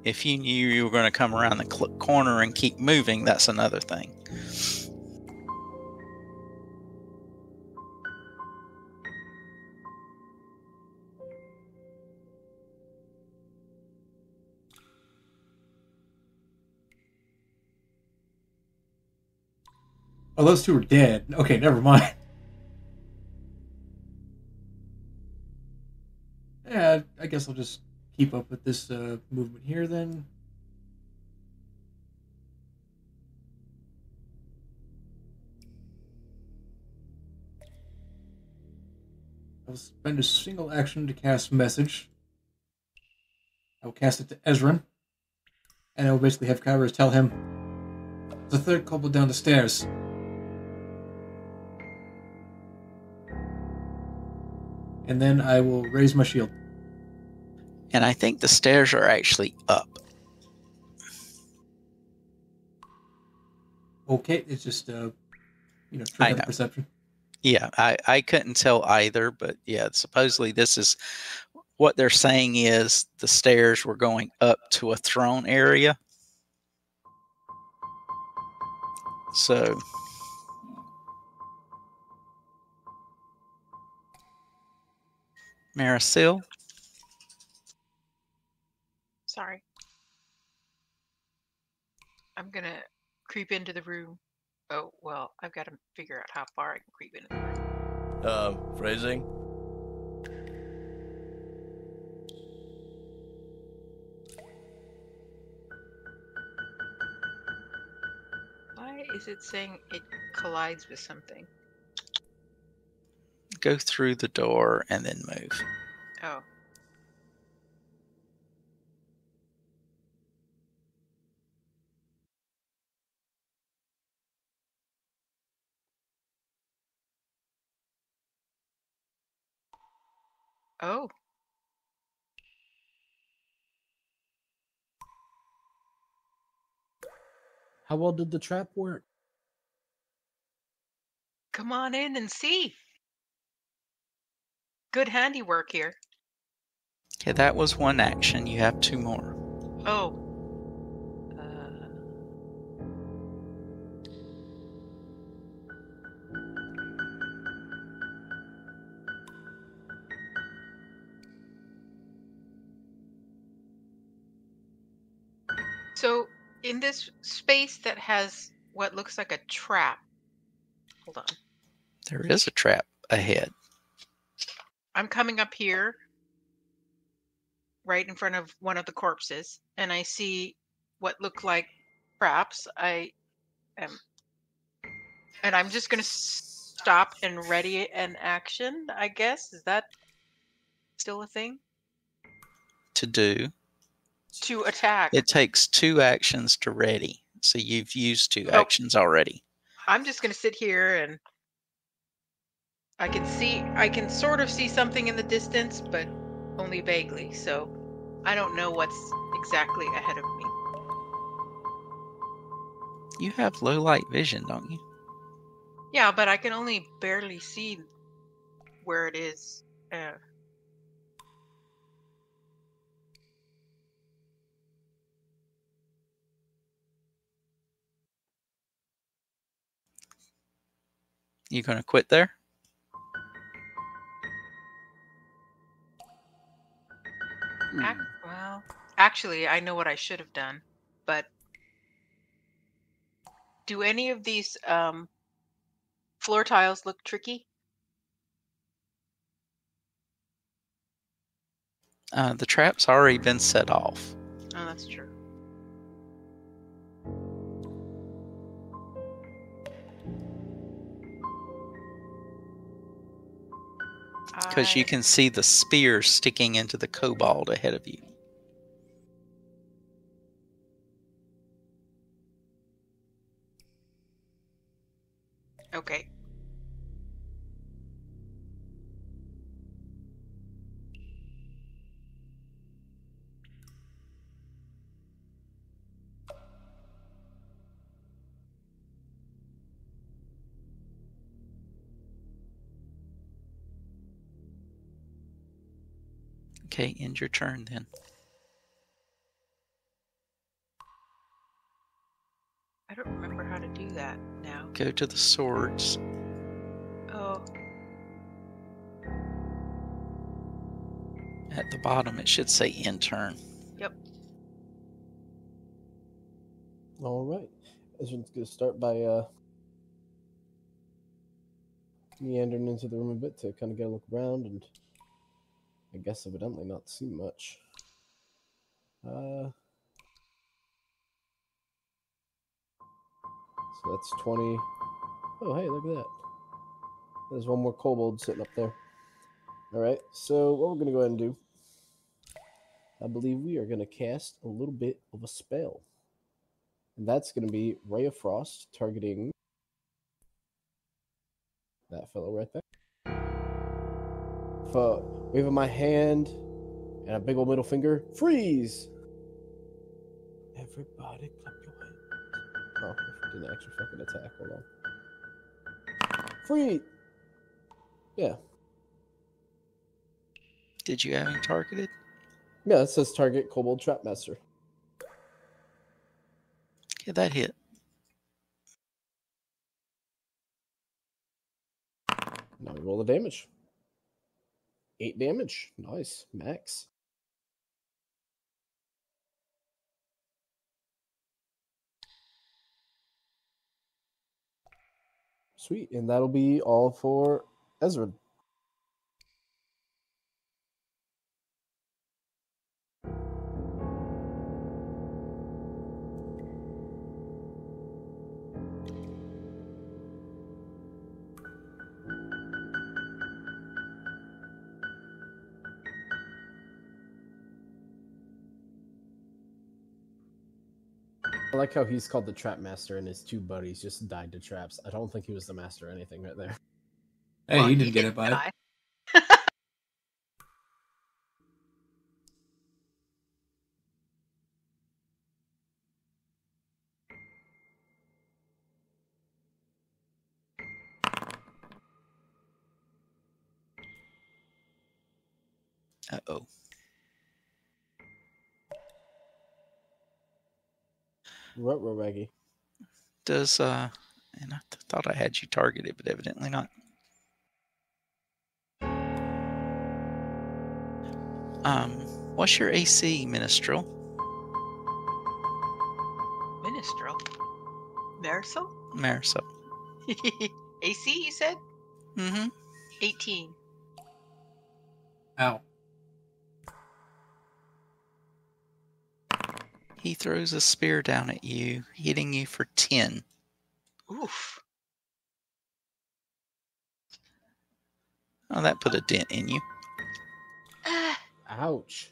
if you knew you were going to come around the corner and keep moving, that's another thing. Oh, those two are dead. Okay, never mind. Yeah, I guess I'll just keep up with this movement here then. I'll spend a single action to cast Message. I will cast it to Ezran. And I will basically have Kairos tell him, the third kobold down the stairs. And then I will raise my shield. And I think the stairs are actually up. Okay, it's just, trick of perception. Yeah, I couldn't tell either, but yeah, supposedly this is what they're saying is the stairs were going up to a throne area. So Maricel? Sorry. I'm going to creep into the room. Oh, well, I've got to figure out how far I can creep into the room. Phrasing? Why is it saying it collides with something? Go through the door and then move. Oh. Oh. How well did the trap work? Come on in and see. Good handiwork here. Okay, that was one action. You have 2 more. Oh. So, in this space that has what looks like a trap, hold on. There is a trap ahead. I'm coming up here, right in front of one of the corpses, and I see what look like traps. And I'm just going to stop and ready an action, I guess. Is that still a thing? To do. To attack. It takes 2 actions to ready. So you've used 2 actions already. I'm just going to sit here and I can sort of see something in the distance, but only vaguely. So I don't know what's exactly ahead of me. You have low light vision, don't you? Yeah, but I can only barely see where it is. You going to quit there? Well, actually, I know what I should have done, but do any of these floor tiles look tricky? The trap's already been set off. Oh, that's true. Because you can see the spear sticking into the kobold ahead of you. Okay. Okay, end your turn then. I don't remember how to do that now. Go to the swords. Oh. At the bottom, it should say end turn. Yep. All right. Ezra's going to start by meandering into the room a bit to kind of get a look around, and I guess evidently not see much. So that's 20. Oh, hey, look at that. There's one more kobold sitting up there. All right, so what we're going to go ahead and do, I believe we are going to cast a little bit of a spell. And that's going to be Ray of Frost, targeting that fellow right there. For waving my hand and a big old middle finger, freeze! Everybody clap your hands. Oh, I didn't actually fucking attack. Hold on. Freeze! Yeah. Did you have him targeted? Yeah, it says target Kobold Trapmaster. Yeah, that hit. Now we roll the damage. 8 damage. Nice. Max. Sweet. And that'll be all for Ezra. I like how he's called the Trap Master and his two buddies just died to traps. I don't think he was the master or anything right there. Hey, Well, he didn't get it by it. Uh-oh. Ruh-roh, Raggy. Does, and I thought I had you targeted, but evidently not. What's your AC, Minstrel? Minstrel? Marisol? Marisol. AC, you said? Mm-hmm. 18. Ow. He throws a spear down at you, hitting you for 10. Oof. Oh, that put a dent in you. Ouch.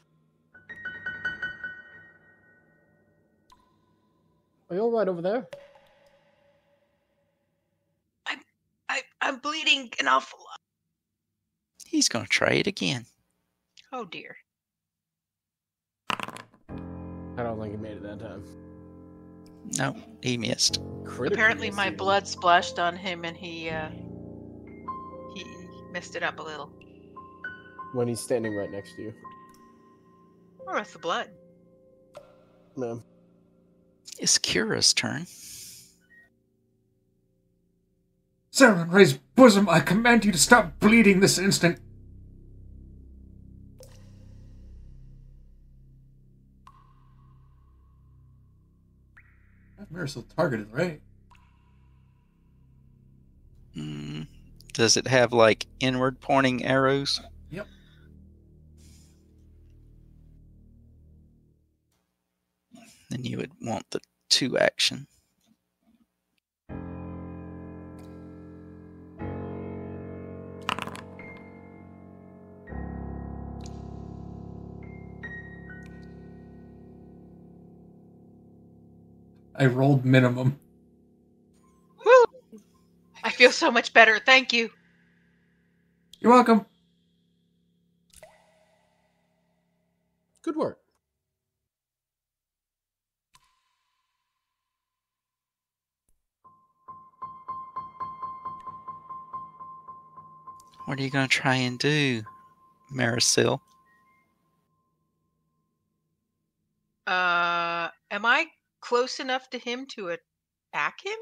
Are you all right over there? I'm bleeding an awful lot. He's going to try it again. Oh dear. I don't think he made it that time. No, he missed. Critically Apparently missed my even. blood splashed on him and he messed it up a little. When he's standing right next to you. Or it's the blood. No. It's Kira's turn. Sarah Ray's bosom, I command you to stop bleeding this instant. That Marisol targeted, right? Does it have, like, inward pointing arrows? Yep. Then you would want the 2 action. I rolled minimum. Woo! I feel so much better. Thank you. You're welcome. Good work. What are you going to try and do, Marisol? Am I close enough to him to attack him?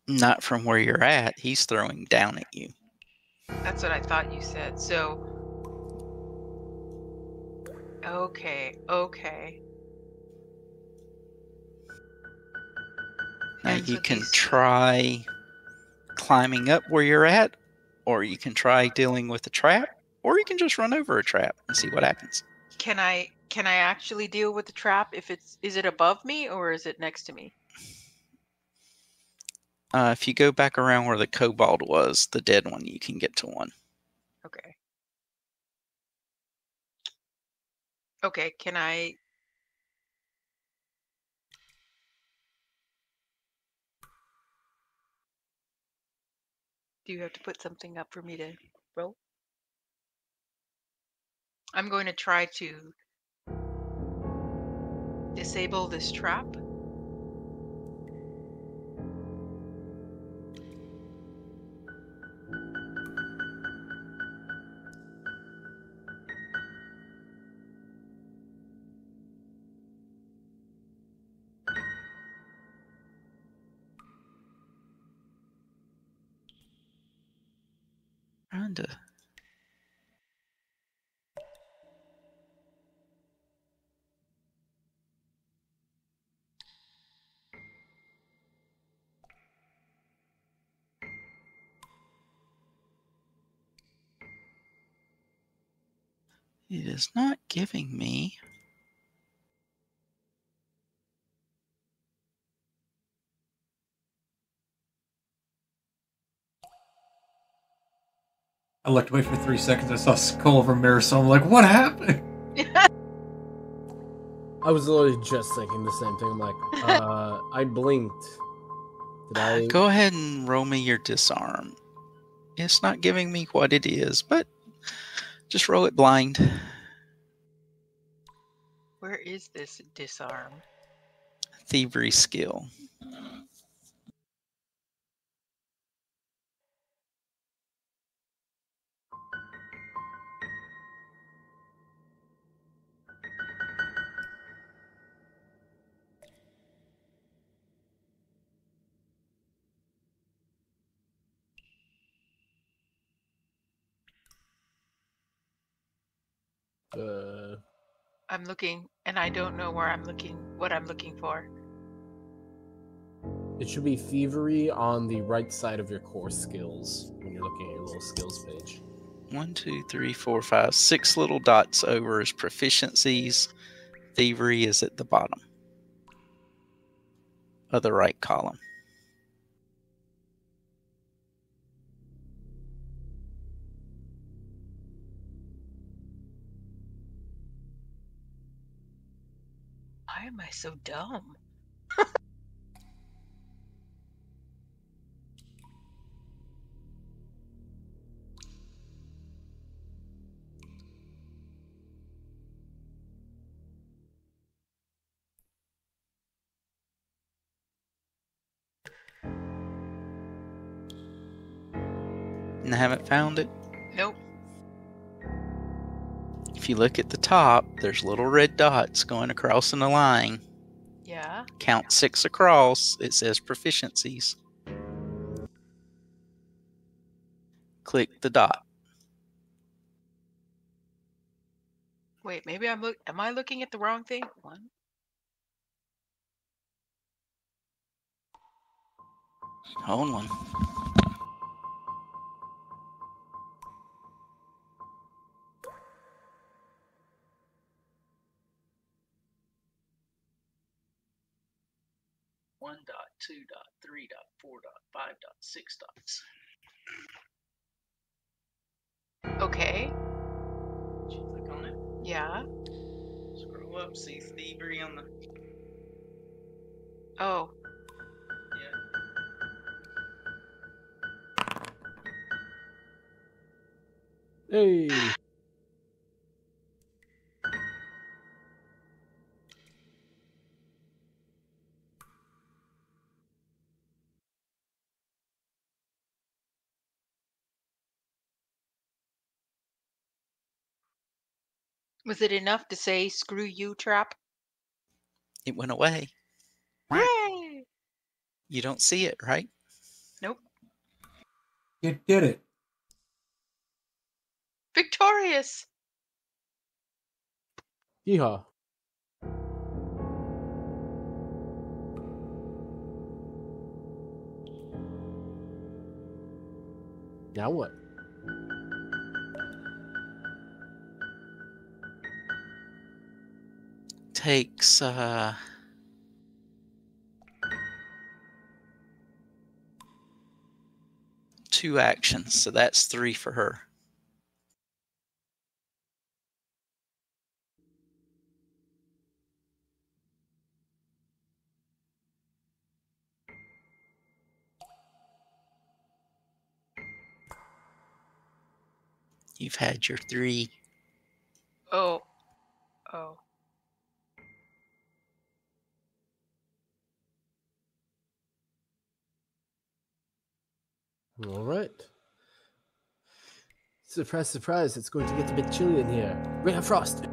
Not from where you're at. He's throwing down at you. That's what I thought you said. So, okay. Now And you so can these- try climbing up where you're at, or you can try dealing with a trap, or you can just run over a trap and see what happens. Can I actually deal with the trap if is it above me or is it next to me? If you go back around where the kobold was, the dead one, you can get to one. Okay. Okay, can I... Do you have to put something up for me to roll? I'm going to try to disable this trap. trying to... It is not giving me... I looked away for 3 seconds. I saw skull over Marisol. I'm like, what happened? I was literally just thinking the same thing. I'm like, I blinked. Did I? Go ahead and roll me your disarm. It's not giving me what it is, but just roll it blind. Where is this disarm? Thievery skill. I'm looking, and I don't know where I'm looking. What I'm looking for. It should be thievery on the right side of your core skills when you're looking at your little skills page. 1, 2, 3, 4, 5, 6 little dots over is proficiencies. Thievery is at the bottom of the right column. Why am I so dumb? And I haven't found it. Nope. If you look at the top, there's little red dots going across in a line. Yeah. Count 6 across. It says proficiencies. Click the dot. Wait, maybe am I looking at the wrong thing? 1. Hold on. One dot, 2 dot, 3 dot, 4 dot, 5 dot, 6 dots. Okay. Did you click on it? Yeah. Scroll up, see thievery on the... Oh. Yeah. Hey. Was it enough to say "screw you, trap"? It went away. Hooray! You don't see it, right? Nope. You did it. Victorious! Yeehaw. Now what? Takes 2 actions, so that's 3 for her. You've had your 3. Oh. All right. Surprise, surprise, it's going to get a bit chilly in here. Ray of Frost!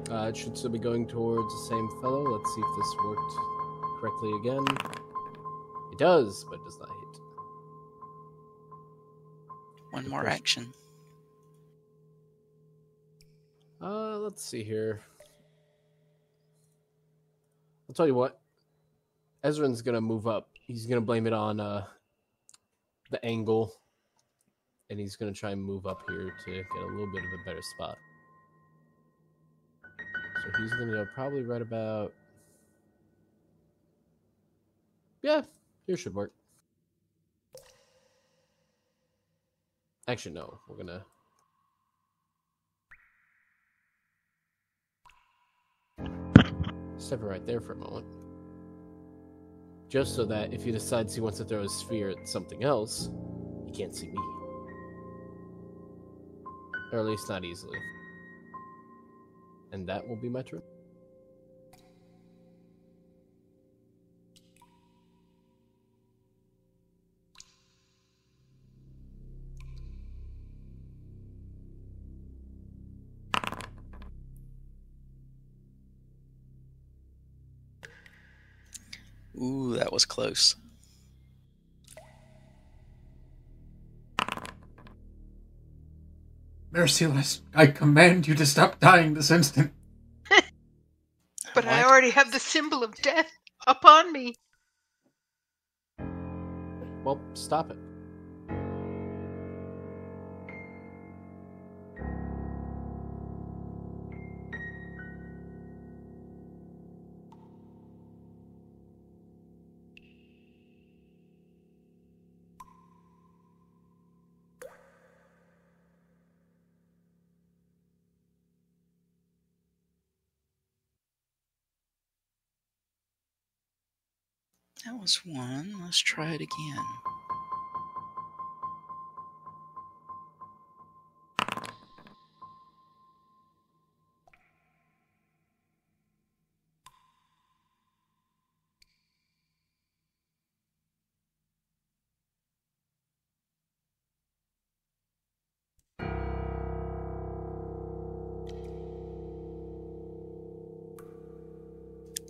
It should still be going towards the same fellow. Let's see if this worked correctly again. It does, but it does not hit. One more action. Let's see here. I'll tell you what. Ezran's gonna move up. He's gonna blame it on the angle, and he's gonna try and move up here to get a little bit of a better spot. So he's gonna go probably right about. Yeah, here should work. Actually, no. We're gonna. Step it right there for a moment. Just so that if he decides he wants to throw a sphere at something else, he can't see me. Or at least not easily. And that will be my turn. Ooh, that was close. Merciless, I command you to stop dying this instant. But I already have the symbol of death upon me. Well, stop it. That was one. Let's try it again.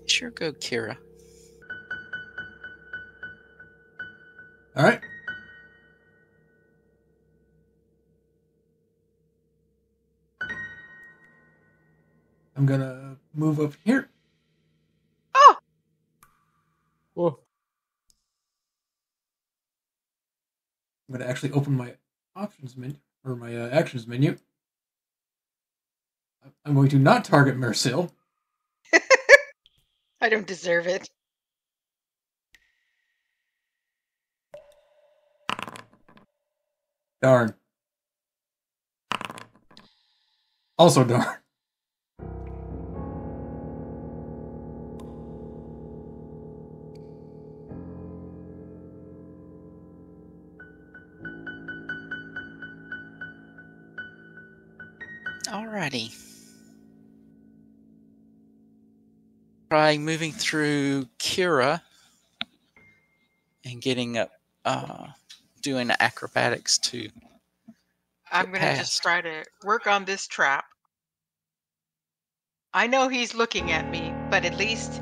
Sure, go, Kira. All right. I'm gonna move up here. Oh! Whoa. I'm gonna actually open my options menu, or my actions menu. I'm going to not target Mercil. I don't deserve it. Darn. Also darn. Alrighty. Try moving through Kira and getting up, doing acrobatics to. I'm going to just try to work on this trap. I know he's looking at me, but at least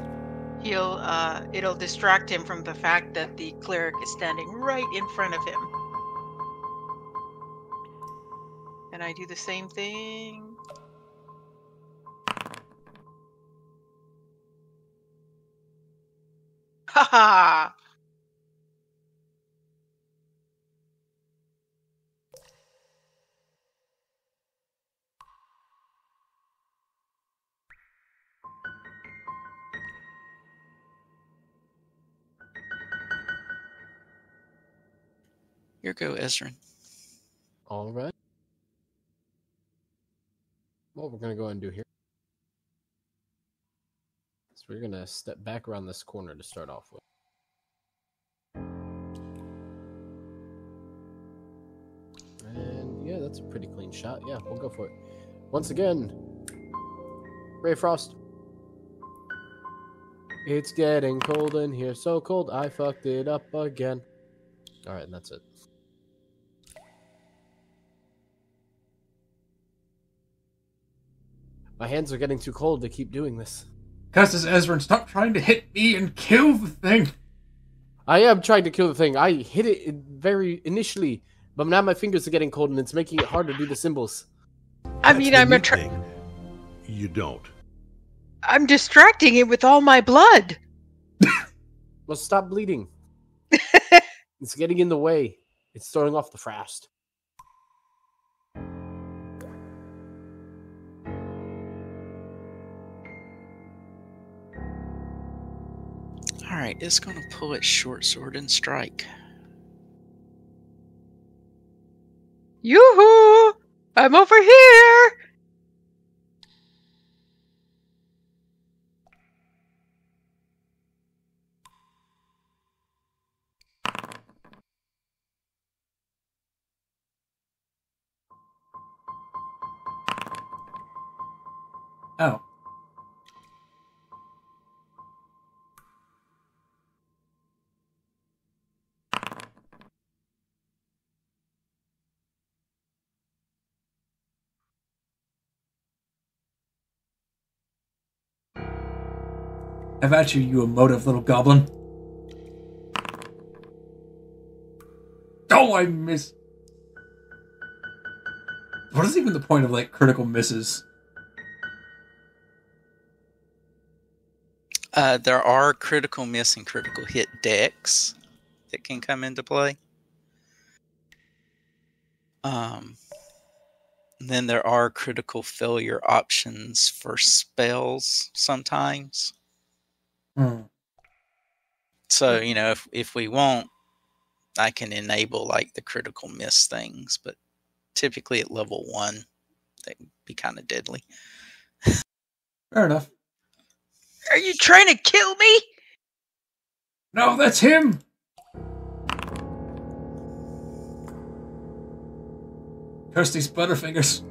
it'll distract him from the fact that the cleric is standing right in front of him. And I do the same thing. Ha ha! Here go, Ezran. All right. What we're going to go ahead and do here. So we're going to step back around this corner to start off with. And yeah, that's a pretty clean shot. Yeah, we'll go for it. Once again, Ray Frost. It's getting cold in here, so cold I fucked it up again. All right, and that's it. My hands are getting too cold to keep doing this. Custis Ezran, stop trying to hit me and kill the thing. I am trying to kill the thing. I hit it very initially But now my fingers are getting cold and it's making it hard to do the symbols. I mean, I'm You don't. I'm distracting it with all my blood. Well, stop bleeding. It's getting in the way. It's throwing off the fast. Alright, it's going to pull its short sword and strike. Yoo-hoo! I'm over here! Oh. Have at you, you emotive little goblin. Oh, I miss. What is even the point of, like, critical misses? There are critical miss and critical hit decks that can come into play. Then there are critical failure options for spells sometimes. So, you know, if we want, I can enable like the critical miss things, but typically at level 1, they can be kind of deadly. Fair enough. Are you trying to kill me? No, that's him! Curse these butterfingers.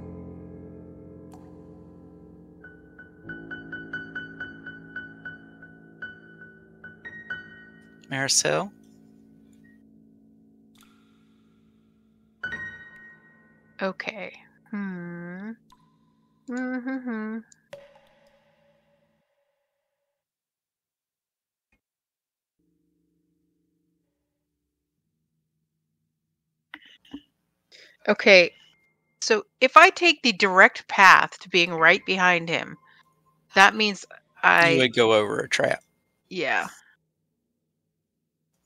Maricel? Okay. Mm-hmm. Okay. So if I take the direct path to being right behind him, that means You would go over a trap. Yeah.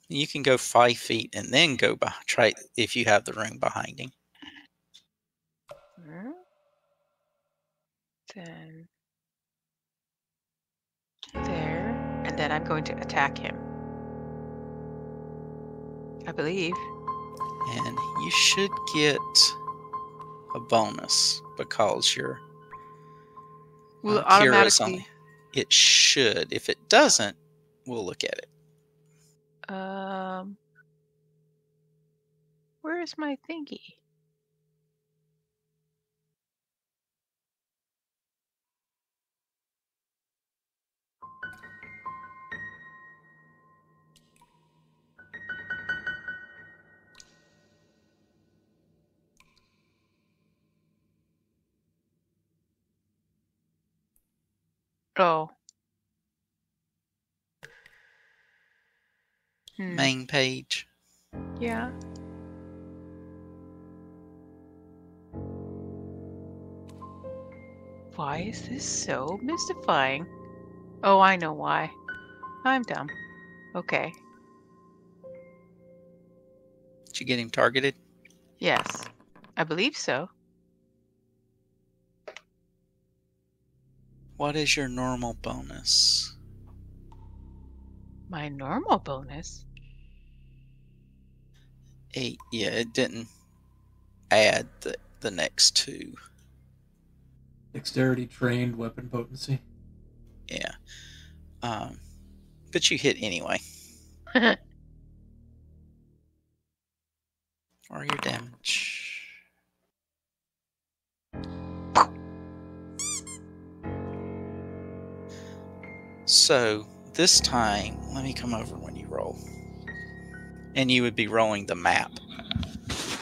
You can go 5 feet and then go try if you have the room behind him. Then there, and then I'm going to attack him. I believe. And you should get a bonus because your Will it Kira's automatically? on. It should. If it doesn't, we'll look at it. Where is my thingy? Oh. Main page. Yeah. Why is this so mystifying? Oh, I know why. I'm dumb. Okay. Did you get him targeted? Yes. I believe so. What is your normal bonus? My normal bonus? 8. Yeah, it didn't add the next 2. Dexterity, trained, weapon potency. Yeah. But you hit anyway. Or your damage. So, this time, let me come over when you roll. And you would be rolling the map.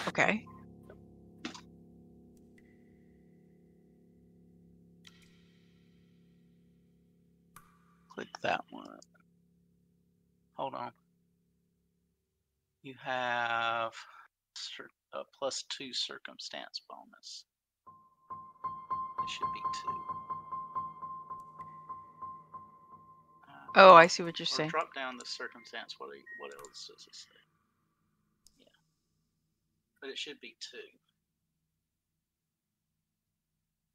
Okay. Click that one. Hold on. You have +2 circumstance bonus. It should be 2. Oh, I see what you're saying. Drop down the circumstance. What else does it say? Yeah, but it should be 2.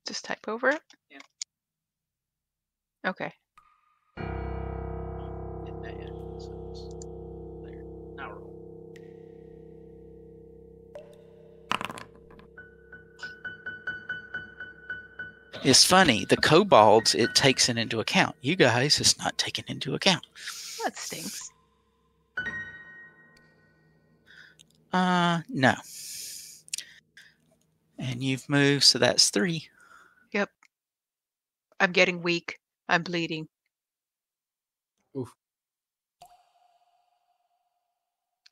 Just type over it? Yeah. Okay. There. Now roll. It's funny. The kobolds, it takes it into account. You guys, it's not taken into account. That stinks. No. And you've moved, so that's 3. Yep. I'm getting weak. I'm bleeding. Oof.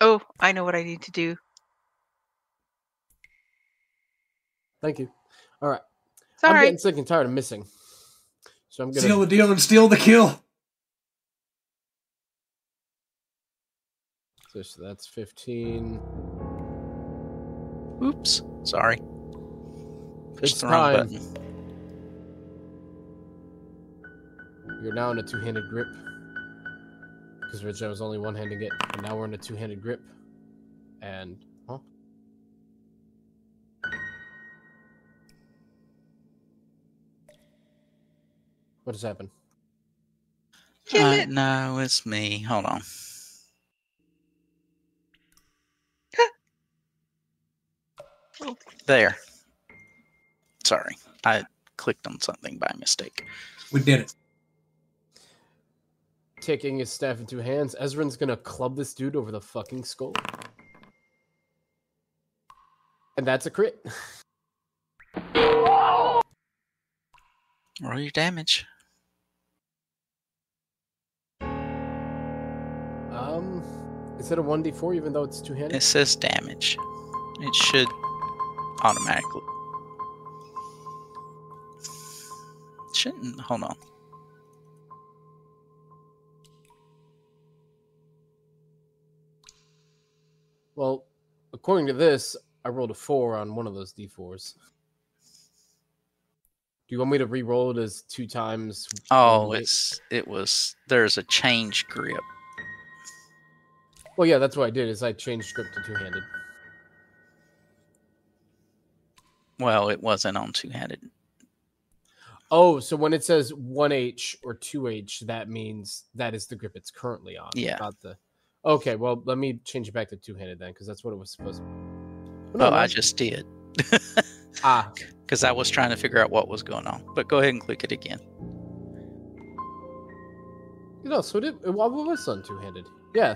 Oh, I know what I need to do. Thank you. All right. Sorry. I'm getting sick and tired of missing. So I'm gonna seal the deal and steal the kill. So that's 15. Oops. Sorry. Push It's the wrong time. button. You're now in a two-handed grip. Because originally I was only one-handing it, and now we're in a two-handed grip. And what has happened? Kill it. No, it's me. Hold on. There. Sorry. I clicked on something by mistake. We did it. Taking his staff in two hands, Ezrin's gonna club this dude over the fucking skull. And that's a crit. Roll your damage. Is it a 1d4 even though it's two-handed? It says damage. It should automatically. Shouldn't. Hold on. Well, according to this, I rolled a 4 on one of those d4s. Do you want me to re-roll it as 2 times? Oh, 1d8? it was. There's a change grip. Well, yeah, that's what I did. Is I changed grip to two-handed. Well, it wasn't on two-handed. Oh, so when it says 1H or 2H, that means that is the grip it's currently on. Yeah. Not the. Okay, well, let me change it back to two-handed then, because that's what it was supposed to be. Oh, I just did. Ah. Because I was trying to figure out what was going on. But go ahead and click it again. You know, so it was on two-handed. Yeah.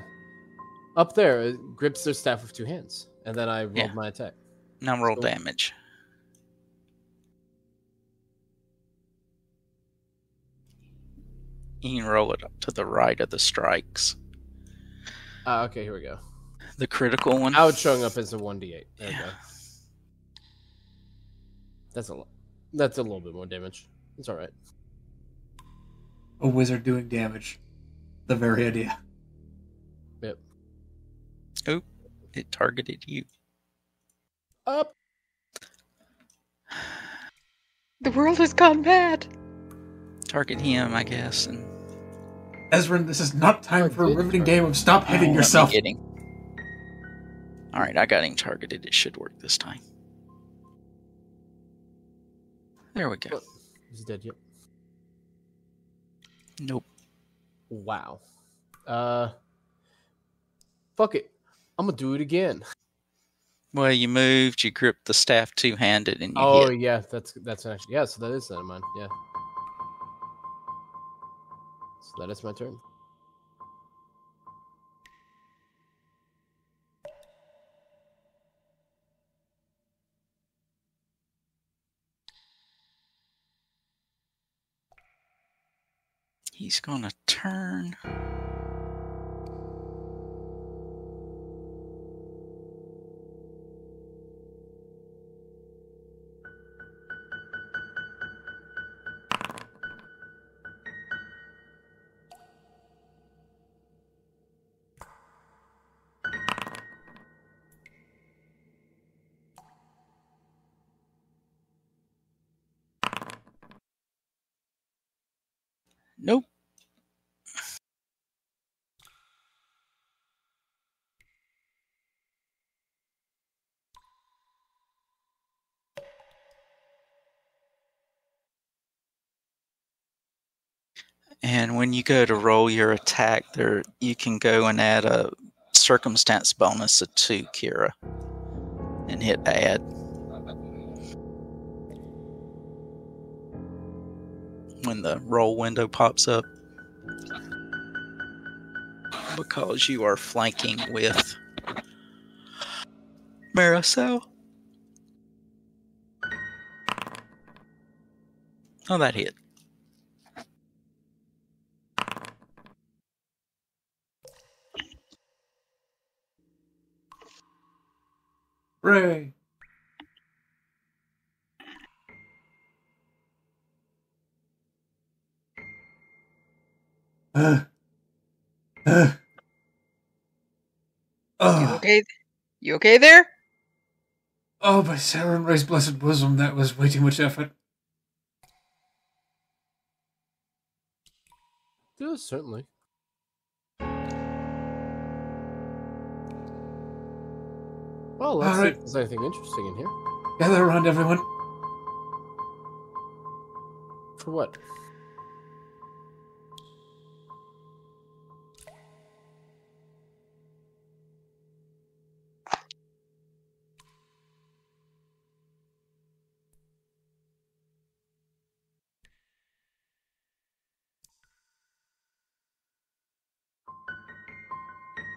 Up there, it grips their staff with 2 hands. And then I rolled my attack. Now roll So- damage. You can roll it up to the right of the strikes. Okay, here we go. The critical one. Now it's showing up as a 1d8. There we Yeah. go. That's a little bit more damage. It's all right. A wizard doing damage. The very idea. Yep. Oop. It targeted you. Up. The world has gone mad. Target him, I guess. And Ezrin, this is not time for a good riveting target. game of stop hitting yourself. Alright, I got him targeted. It should work this time. There we go. Oh, he's dead, yep. Nope. Wow. Fuck it. I'm gonna do it again. Well, you moved, you gripped the staff two-handed, and you Oh, hit. yeah, that's actually... Yeah, so that is that of mine, yeah. So that is my turn. He's gonna turn. And when you go to roll your attack, you can go and add a circumstance bonus of 2, Kira, and hit add. When the roll window pops up. Because you are flanking with Maricel. Oh, that hit. Hooray! You okay? You okay there? Oh, by Sarah and Ray's blessed bosom, that was way too much effort. Yeah, certainly. Well, let's see if there's anything interesting in here. Gather around, everyone. For what?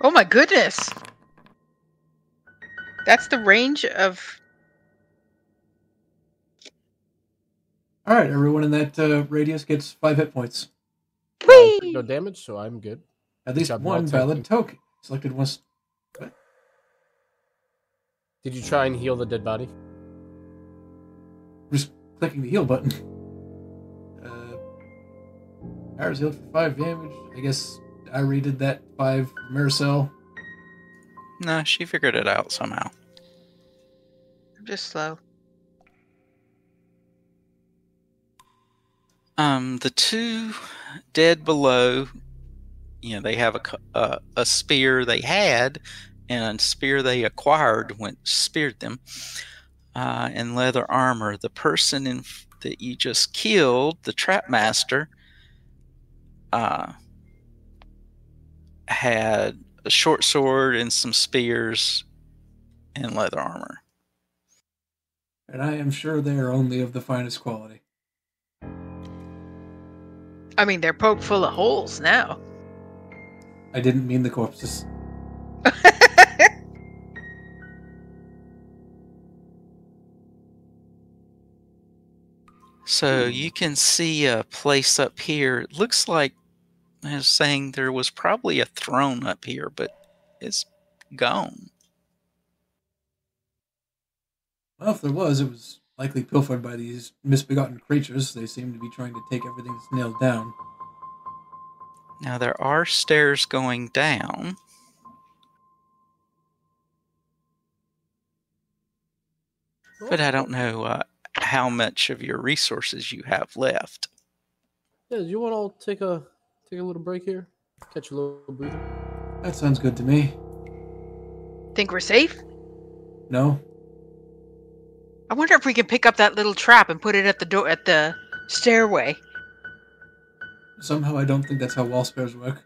Oh my goodness! That's the range of... Alright, everyone in that radius gets 5 hit points. I took no damage, so I'm good. At least one valid token. Selected once. What? Did you try and heal the dead body? Just clicking the heal button. Ours healed for 5 damage. I guess I redid that 5 for Maricel. No, she figured it out somehow. I'm just slow. The 2 dead below, they have a spear they had, and a spear they acquired when speared them, in leather armor. The person that you just killed, the trap master, had a short sword and some spears and leather armor. And I am sure they are only of the finest quality. I mean, they're poked full of holes now. I didn't mean the corpses. So you can see a place up here. It looks like I was saying there was probably a throne up here, but it's gone. Well, if there was, it was likely pilfered by these misbegotten creatures. They seem to be trying to take everything that's nailed down. Now there are stairs going down. But I don't know how much of your resources you have left. Yeah, do you want to take a little break here? Catch a little breather? That sounds good to me. Think we're safe? No. I wonder if we can pick up that little trap and put it at the door, at the stairway. Somehow I don't think that's how wall spares work.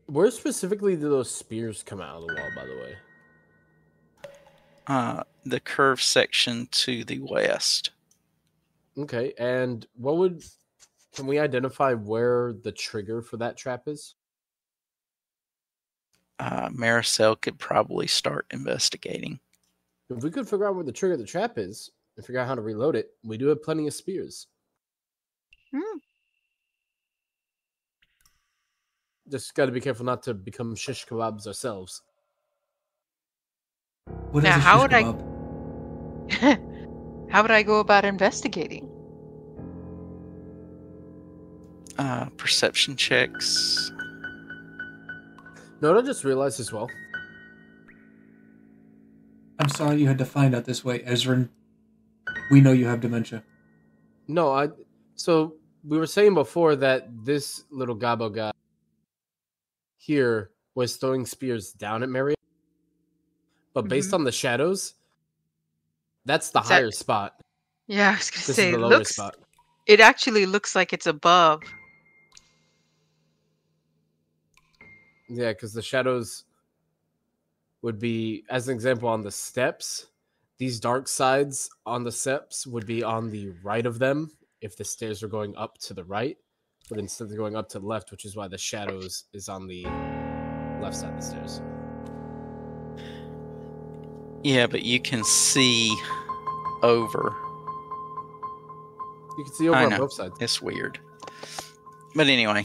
Where specifically do those spears come out of the wall, by the way? The curved section to the west. Okay, and can we identify where the trigger for that trap is? Maricel could probably start investigating. If we could figure out where the trigger of the trap is and figure out how to reload it, we do have plenty of spears. Just got to be careful not to become shish kebabs ourselves. What now, is a how shish would kebab? how would I go about investigating? Perception checks. No, I just realized as well. I'm sorry you had to find out this way, Ezrin. We know you have dementia. No, so we were saying before that this little Gabo guy here was throwing spears down at Mary. But based on the shadows, that's the higher spot. Yeah, I was going to This say, is the it lower looks, spot. It actually looks like it's above. Yeah, because the shadows would be, as an example, on the steps. These dark sides on the steps would be on the right of them if the stairs are going up to the right, but instead they're going up to the left, which is why the shadows is on the left side of the stairs. Yeah, but you can see over. You can see over on both sides. It's weird. But anyway.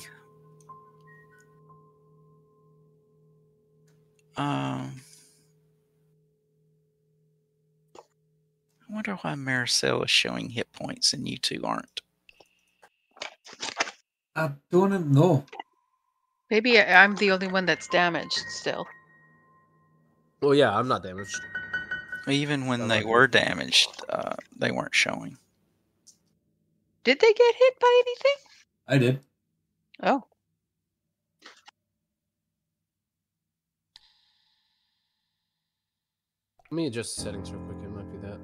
I wonder why Maricel is showing hit points and you two aren't. I don't know. Maybe I'm the only one that's damaged still. Well, yeah, I'm not damaged. Even when they were damaged, they weren't showing. Did they get hit by anything? I did. Oh. Let me adjust the settings real quick. It might be that.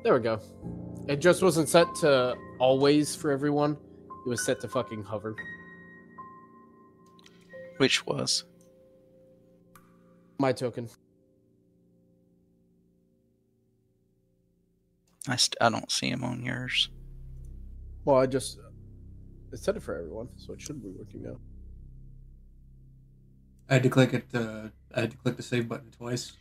There we go. It just wasn't set to always for everyone. It was set to fucking hover. Which was? My token. I don't see him on yours. Well, it's set it for everyone, so it should be working now. I had to click it. I had to click the save button twice.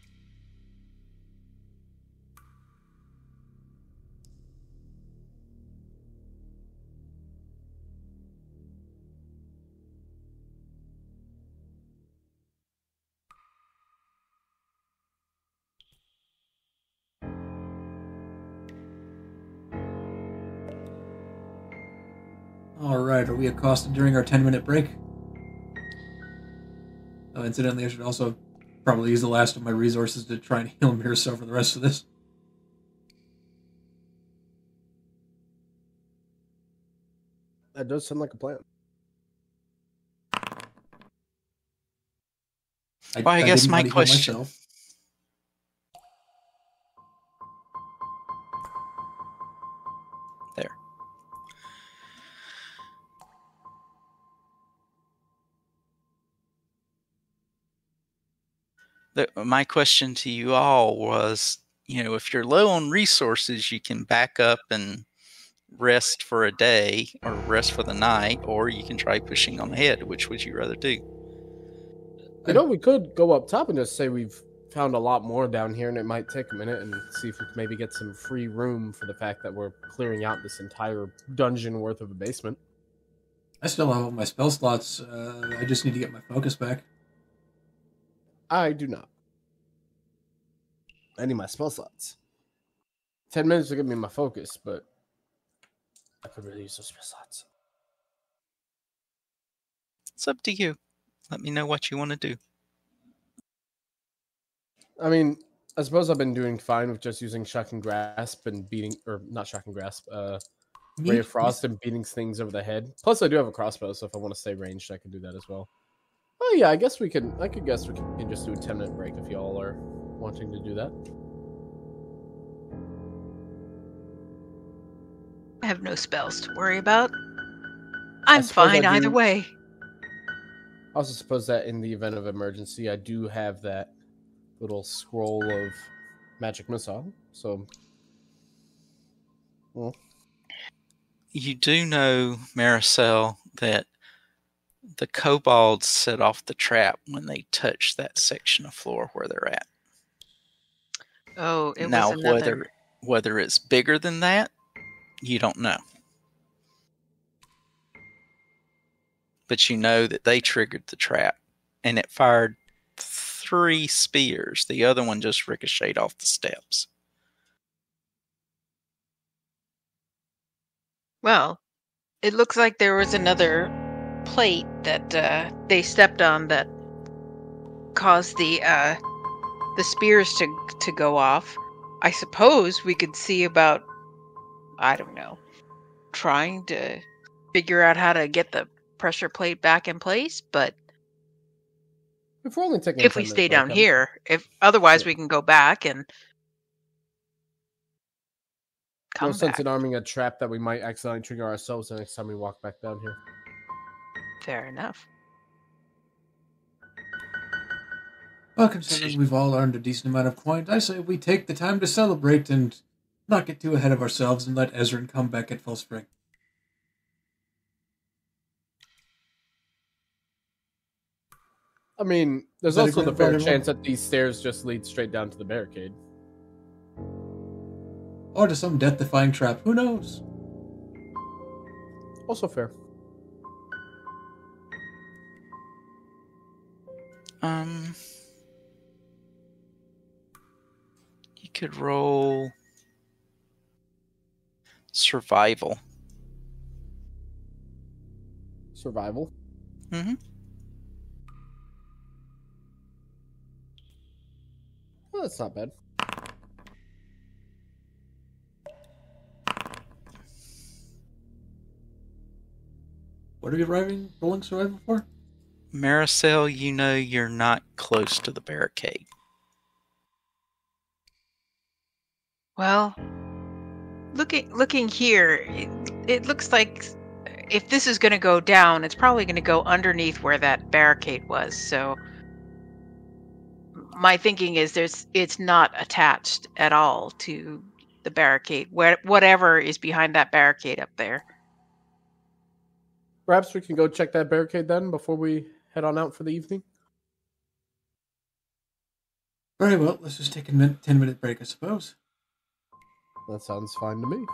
All right, are we accosted during our 10-minute break? Oh, incidentally, I should also probably use the last of my resources to try and heal Mirso for the rest of this. That does sound like a plan. I guess my question... There. My question to you all was, if you're low on resources, you can back up and rest for a day or rest for the night, or you can try pushing on ahead. Which would you rather do? We could go up top and just say we've found a lot more down here, and it might take a minute and see if we can maybe get some free room for the fact that we're clearing out this entire dungeon worth of a basement. I still have all my spell slots. I just need to get my focus back. I do not. I need my spell slots. 10 minutes to give me my focus, but I could really use those spell slots. It's up to you. Let me know what you want to do. I mean, I suppose I've been doing fine with just using Shock and Grasp and beating, or not Shock and Grasp, Ray of Frost and beating things over the head. Plus, I do have a crossbow, so if I want to stay ranged, I can do that as well. Oh yeah, I could guess we can just do a 10-minute break if y'all are wanting to do that. I have no spells to worry about. I'm fine either way. I also suppose that in the event of emergency, I do have that little scroll of magic missile. So, well. You do know, Maricel, that the kobolds set off the trap when they touch that section of floor where they're at. Oh, it now, was another... whether it's bigger than that, you don't know. But you know that they triggered the trap, and it fired 3 spears. The other one just ricocheted off the steps. Well, it looks like there was another plate that they stepped on that caused the spears to go off. I suppose we could see about, I don't know, trying to figure out how to get the pressure plate back in place, but if we're only taking if we stay down here, if otherwise we can go back and No come sense back. in arming a trap that we might accidentally trigger ourselves the next time we walk back down here. Fair enough. Well, considering we've all earned a decent amount of coins, I say we take the time to celebrate and not get too ahead of ourselves and let Ezrin come back at full spring. I mean, there's Is that also the agreeable, fair everyone? chance that these stairs just lead straight down to the barricade. Or to some death-defying trap. Who knows? Also fair. You could roll survival. Survival. Mm-hmm. Well, that's not bad. What are you rolling survival for? Maricel, you know you're not close to the barricade. Well, looking here, it looks like if this is going to go down, it's probably going to go underneath where that barricade was. So my thinking is it's not attached at all to the barricade, whatever is behind that barricade up there. Perhaps we can go check that barricade then before we head on out for the evening. Very well, let's just take a 10-minute break, I suppose. That sounds fine to me.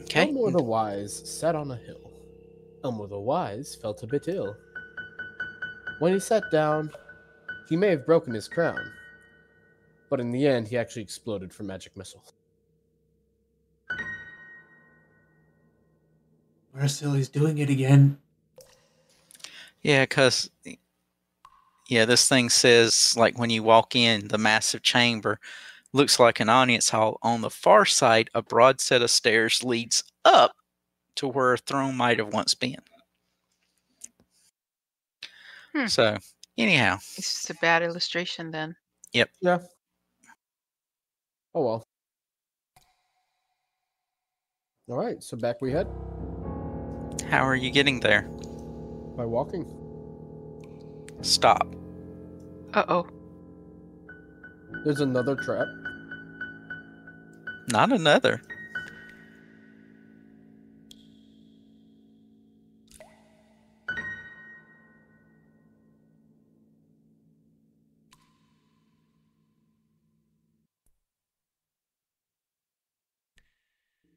Okay. Elmore the Wise sat on a hill. Elmore the Wise felt a bit ill. When he sat down, he may have broken his crown, but in the end, he actually exploded from magic missile. Marceli's doing it again. Yeah, because this thing says, like, when you walk in the massive chamber, looks like an audience hall. On the far side, a broad set of stairs leads up to where a throne might have once been. So, anyhow. It's just a bad illustration then. Yep. Yeah. Oh well. All right, so back we head. How are you getting there? By walking. Stop. Uh-oh. There's another trap. Not another.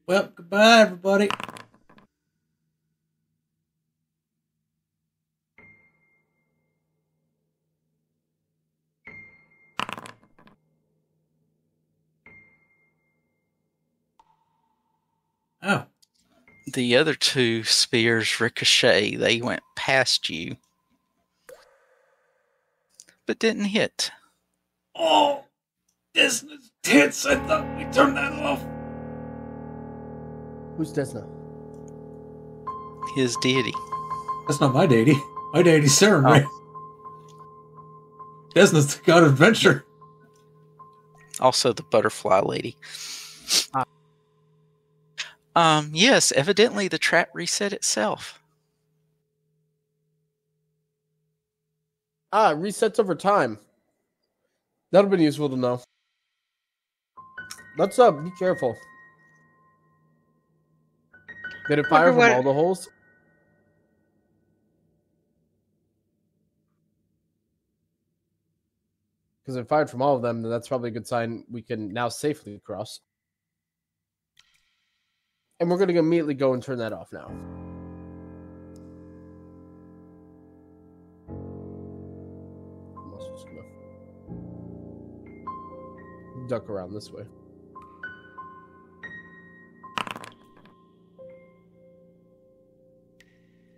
Well, goodbye, everybody. Oh. The other two spears ricochet. They went past you, but didn't hit. Oh! Desna's tits! I thought we turned that off. Who's Desna? His deity. That's not my deity. My deity's Saren, right? Desna's the god of adventure. Also the butterfly lady. Yes, evidently the trap reset itself. Ah, it resets over time. That'll be useful to know. Let's be careful. Did it fire from all the holes? Because it fired from all of them, then that's probably a good sign we can now safely cross. And we're going to immediately go and turn that off now. I'm also just going to duck around this way.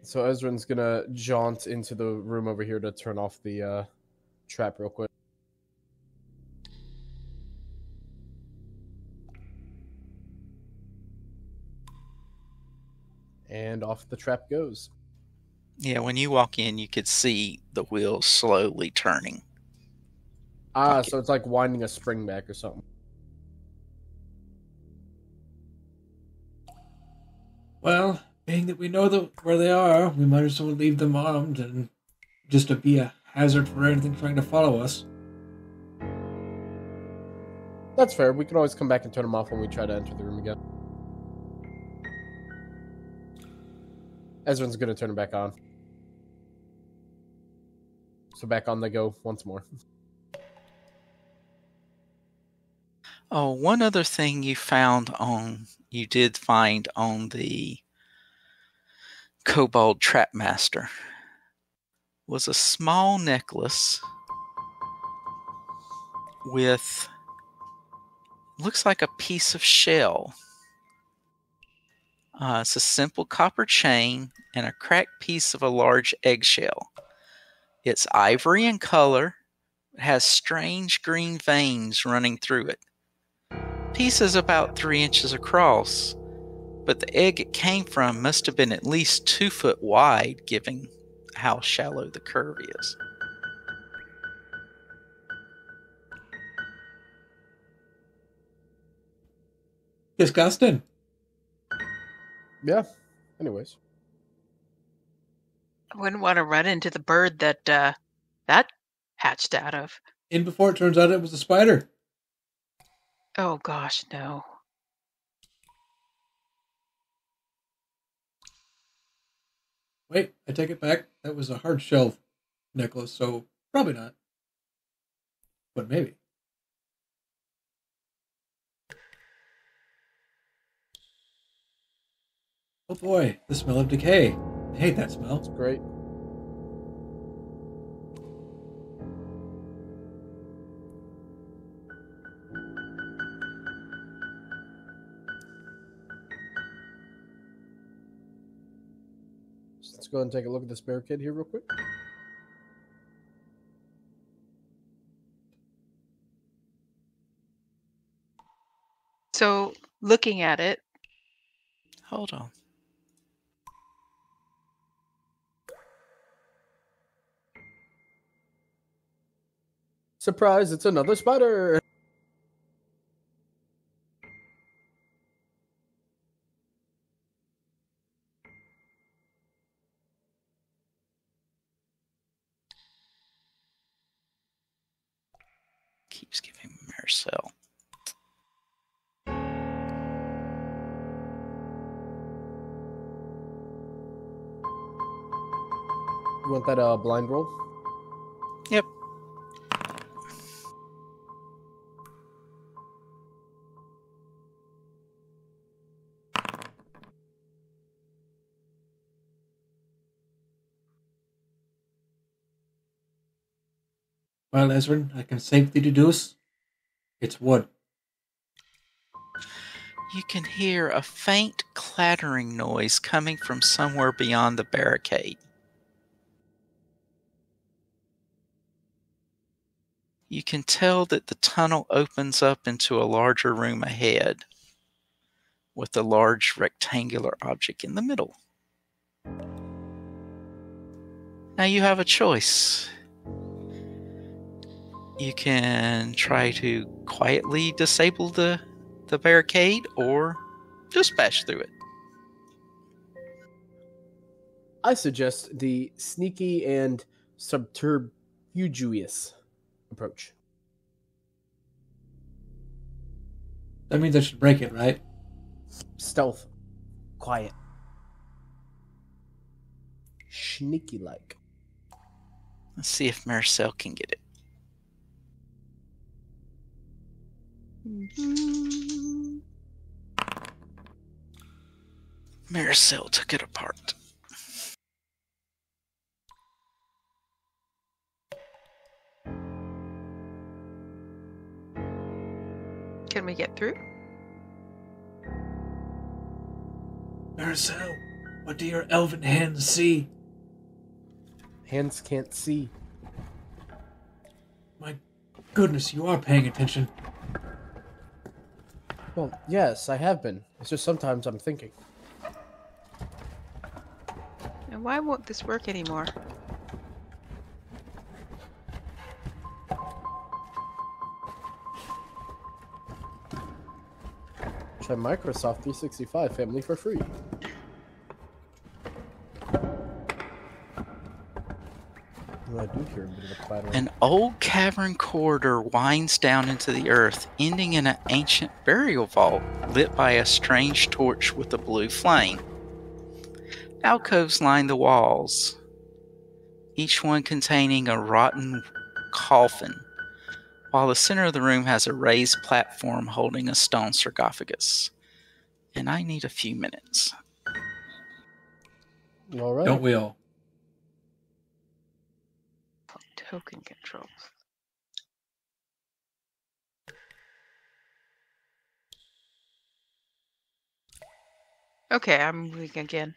So Ezra's gonna jaunt into the room over here to turn off the trap real quick. And off the trap goes. Yeah, when you walk in, you could see the wheels slowly turning. So it's like winding a spring back or something. Well, being that we know where they are, we might as well leave them armed and just to be a hazard for anything trying to follow us. That's fair. We can always come back and turn them off when we try to enter the room again. Ezra's gonna turn it back on. So back on they go once more. Oh, one other thing you did find on the Kobold Trapmaster was a small necklace with, looks like a piece of shell. It's a simple copper chain and a cracked piece of a large eggshell. It's ivory in color. It has strange green veins running through it. Piece is about 3 inches across, but the egg it came from must have been at least 2 foot wide, given how shallow the curve is. Disgusting. Yeah. Anyways. I wouldn't want to run into the bird that hatched out of. In before it turns out it was a spider. Oh gosh, no. Wait, I take it back. That was a hard shell necklace, so probably not. But maybe. Oh boy, the smell of decay. I hate that smell. It's great. Let's go ahead and take a look at this barricade here real quick. So, looking at it. Hold on. Surprise, it's another spider! Keeps giving Marcel. You want that blind roll? Yep. Well, Ezra, I can safely deduce it's wood. You can hear a faint clattering noise coming from somewhere beyond the barricade. You can tell that the tunnel opens up into a larger room ahead, with a large rectangular object in the middle. Now you have a choice. You can try to quietly disable the barricade or just bash through it. I suggest the sneaky and subterfugious approach. That means I should break it, right? Stealth. Quiet. Sneaky-like. Let's see if Marcel can get it. Marcel took it apart. Can we get through? Marcel, What do your elven hands see? Hands can't see. My goodness, you are paying attention. Well, yes, I have been. It's just sometimes I'm thinking. And why won't this work anymore? Try Microsoft 365 Family for free. Well, I do hear a bit of a clattering. An old cavern corridor winds down into the earth, ending in an ancient burial vault lit by a strange torch with a blue flame. Alcoves line the walls, each one containing a rotten coffin, while the center of the room has a raised platform holding a stone sarcophagus. And I need a few minutes. All right. Don't we all? Token controls. Okay, I'm moving again.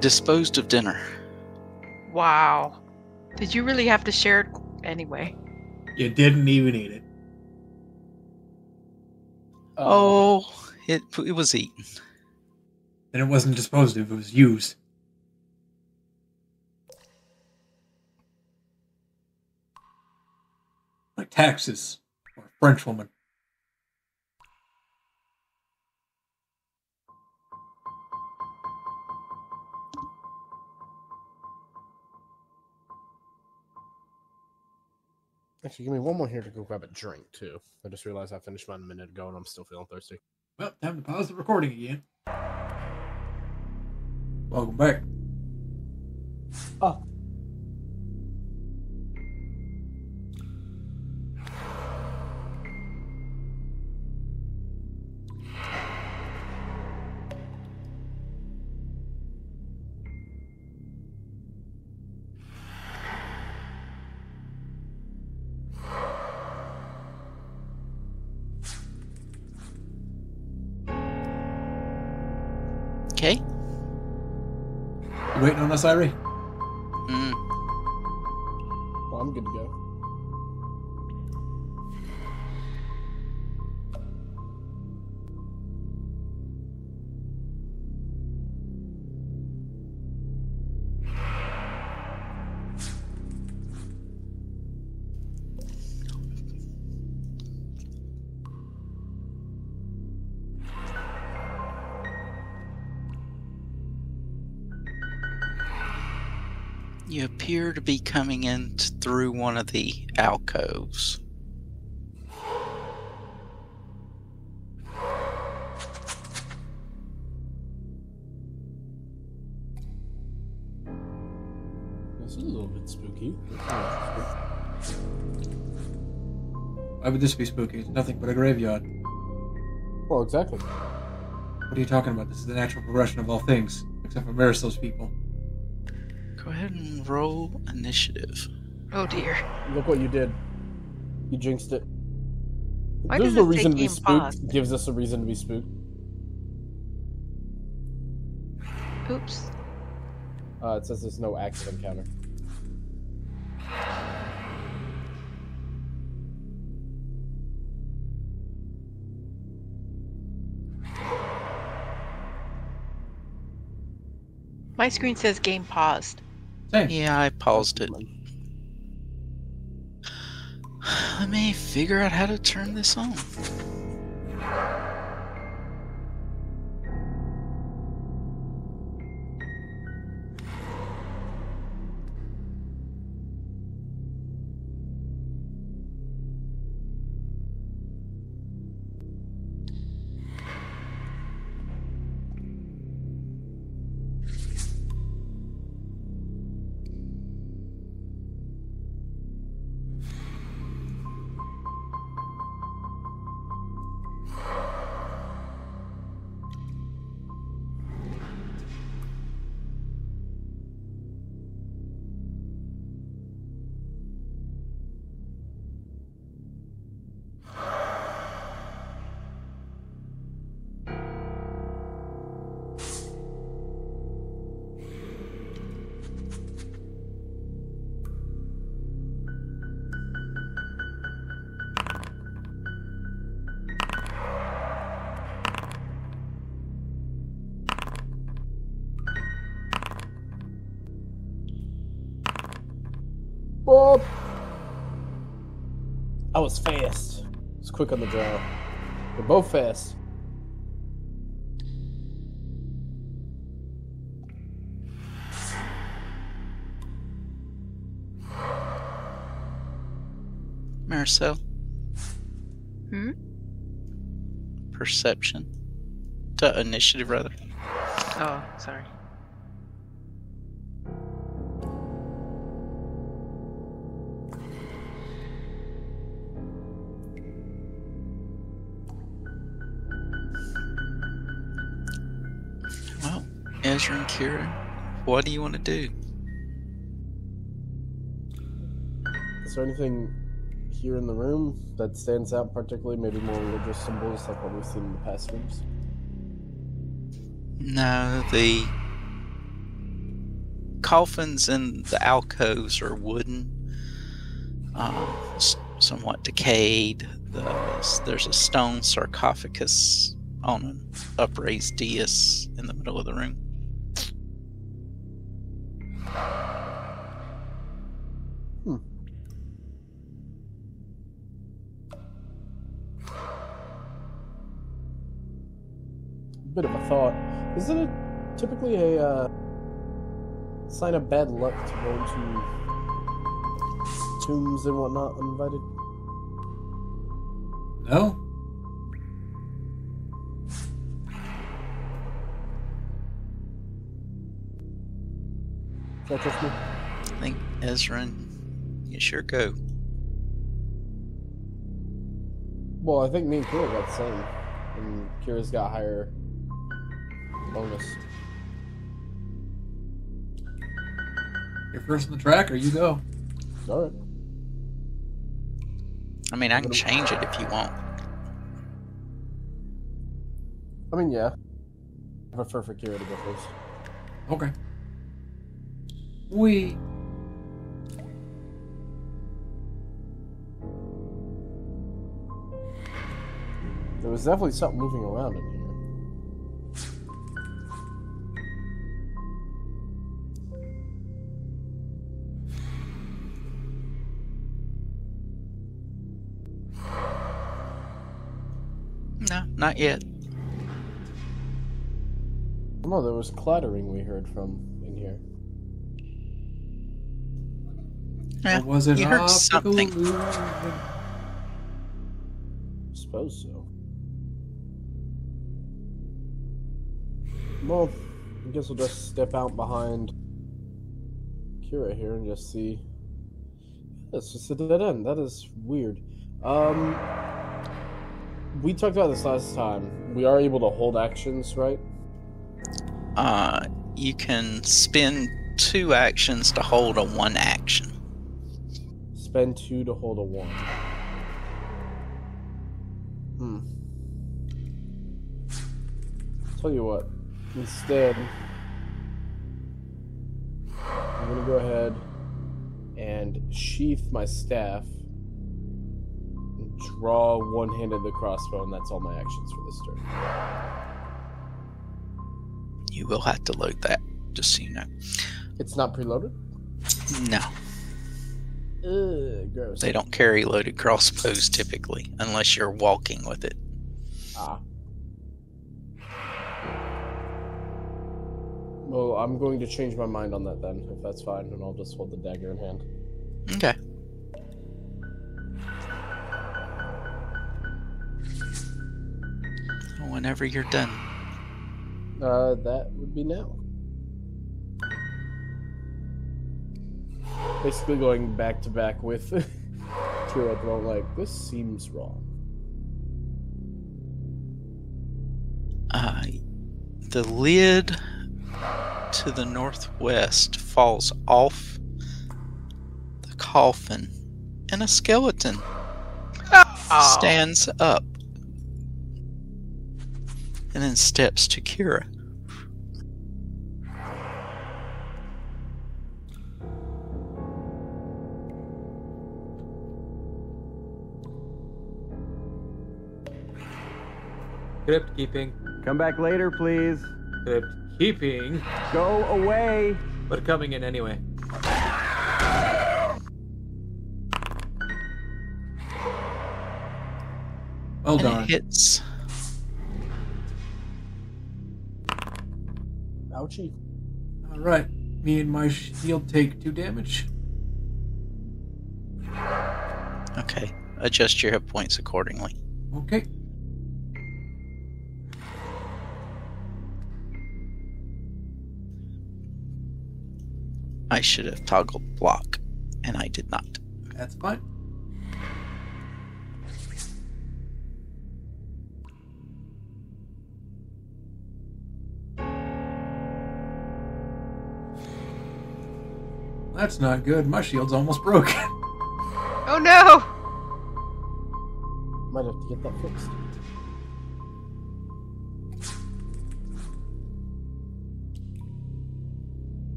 Disposed of dinner. Wow. Did you really have to share it anyway? You didn't even eat it. It was eaten. And it wasn't disposed of, it was used. Like taxes. Or a French woman. Actually, give me one more here to go grab a drink, too. I just realized I finished mine a minute ago and I'm still feeling thirsty. Well, time to pause the recording again. Welcome back. Oh. Okay. You waiting on us, Irie? Well, I'm good to go. You appear to be coming in through one of the alcoves. This is a little bit spooky. Why would this be spooky? It's nothing but a graveyard. Well, exactly. What are you talking about? This is the natural progression of all things. Except for Marisol's people. Go ahead and roll initiative. Oh dear. Look what you did. You jinxed it. Why There's does no it reason to take be game pause? spooked. Gives us a reason to be spooked. Oops. It says there's no active encounter. My screen says game paused. Same. Yeah, I paused it. Let me figure out how to turn this on. Bob! I was fast. I was quick on the draw. We're both fast. Marcel. Perception. Initiative, rather. Oh, sorry. Well, Ezra and Kira, what do you want to do? Is there anything here in the room that stands out particularly? Maybe more religious symbols like what we've seen in the past rooms? No, the coffins in the alcoves are wooden, somewhat decayed. There's a stone sarcophagus on an upraised dais in the middle of the room. Bit of a thought. Isn't it typically a sign of bad luck to go into tombs and whatnot uninvited? No? Is that just me? I think Ezra, you sure go. Well, I think me and Kira got the same. And Kira's got higher bonus. You're first on the tracker, you go. Alright. I mean, I can change it if you want. I mean, yeah. I prefer for Kira to go first. Okay. There was definitely something moving around in here. No, not yet. No, there was clattering we heard from in here. Yeah, Or was it you heard optical something. illusion? I suppose so. Well, I guess we'll just step out behind Kira here and just see. It's just a dead end. That is weird. We talked about this last time. We are able to hold actions, right? You can spend 2 actions to hold a 1 action. Spend 2 to hold a 1. Tell you what. Instead, I'm gonna go ahead and sheath my staff and draw one-handed the crossbow, and that's all my actions for this turn. You will have to load that. just so you know. It's not preloaded? No. Gross. They don't carry loaded crossbows typically, unless you're walking with it. Ah. Well, I'm going to change my mind on that then, if that's fine, and I'll just hold the dagger in hand. Okay. Whenever you're done. That would be now. Basically going back to back with Kira at the moment, like, this seems wrong. The lid to the northwest falls off the coffin, and a skeleton stands up and then steps to Kira. Crypt keeping. Come back later, please. Crypt keeping. Go away. But coming in anyway. Well And done. it hits. Ouchie. All right. Me and my shield take 2 damage. Okay. Adjust your hit points accordingly. Okay. I should have toggled block, and I did not. That's fine. That's not good. My shield's almost broken. Oh no! Might have to get that fixed.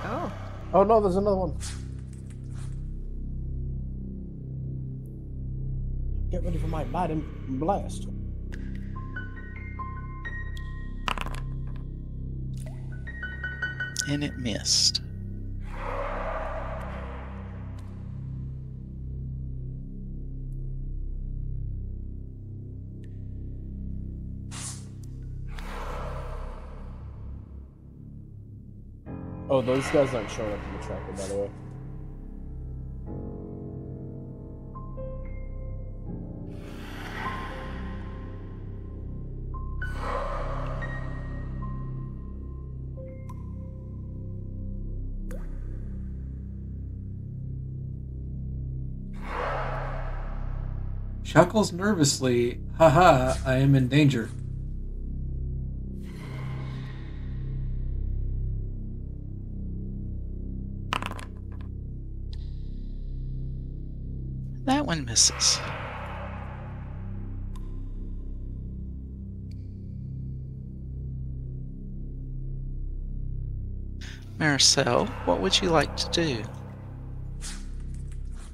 Oh. Oh no, there's another one. Get ready for my biting blast. And it missed. Oh, those guys aren't showing up in the tracker, by the way. Chuckles nervously. Haha, I am in danger. That one misses. Maricel, what would you like to do?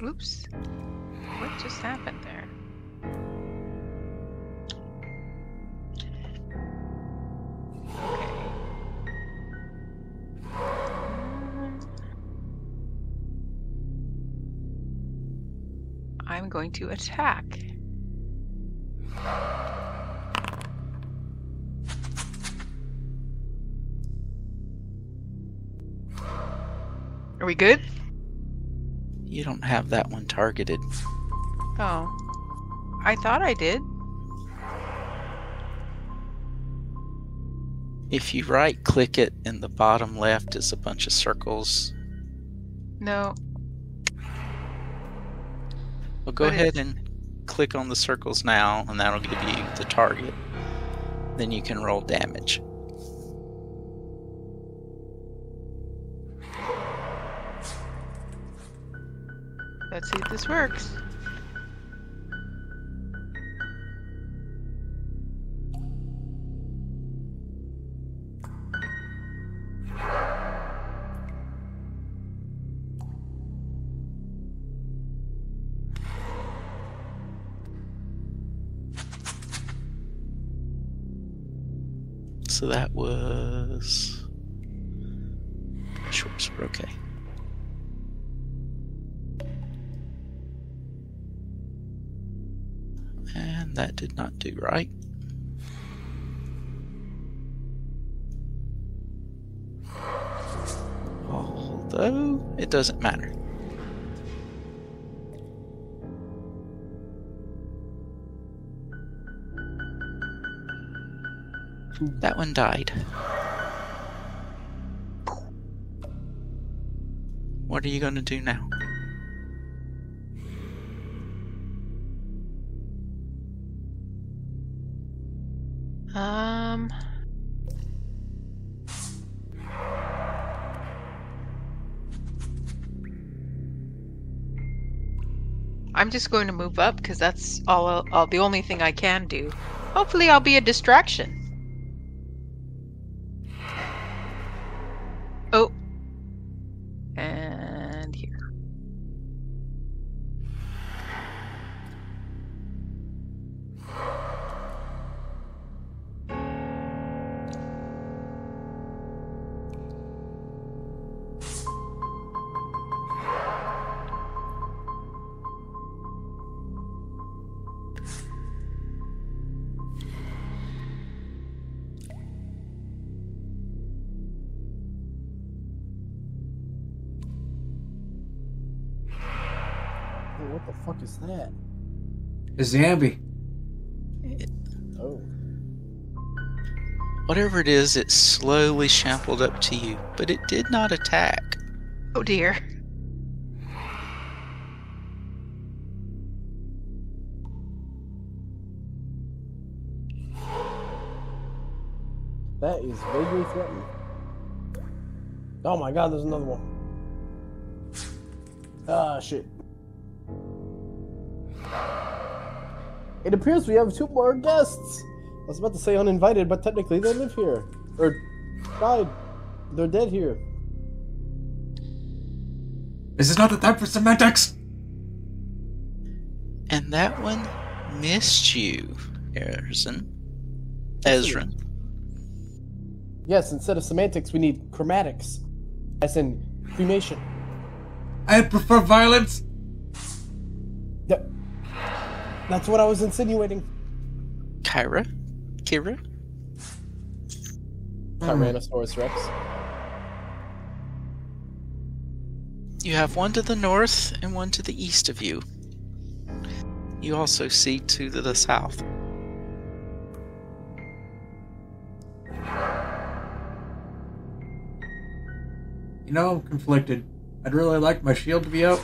Oops. What just happened there? Okay. I'm going to attack. Are we good? You don't have that one targeted. Oh. I thought I did. If you right click it, in the bottom left is a bunch of circles. No. Well, go But ahead it's- and click on the circles now, and that'll give you the target. Then you can roll damage. Let's see if this works. So that was short sword. Okay. And that did not do right. Although it doesn't matter. That one died. What are you going to do now? I'm just going to move up because that's all the only thing I can do. Hopefully I'll be a distraction. Oh. And here. What the fuck is that? A Zambi. Oh. Whatever it is, it slowly shambled up to you, but it did not attack. Oh dear. That is vaguely threatening. Oh my god, there's another one. Ah, shit. It appears we have 2 more guests. I was about to say uninvited, but technically they live here. Or died. They're dead here. This is not the time for semantics! And that one missed you, Ezran. Yes, instead of semantics, we need chromatics. As in cremation. I prefer violence! That's what I was insinuating. Kira? Tyrannosaurus Rex. You have one to the north and one to the east of you. You also see 2 to the south. You know, I'm conflicted. I'd really like my shield to be out,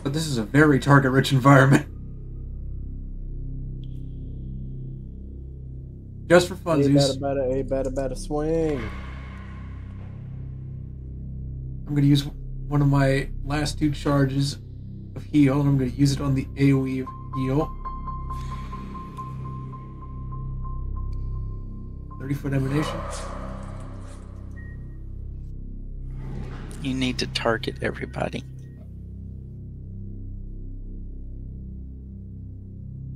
but this is a very target-rich environment. Just for funsies. Bada swing. I'm going to use one of my last 2 charges of heal, and I'm going to use it on the AoE of heal. 30-foot emanation. You need to target everybody.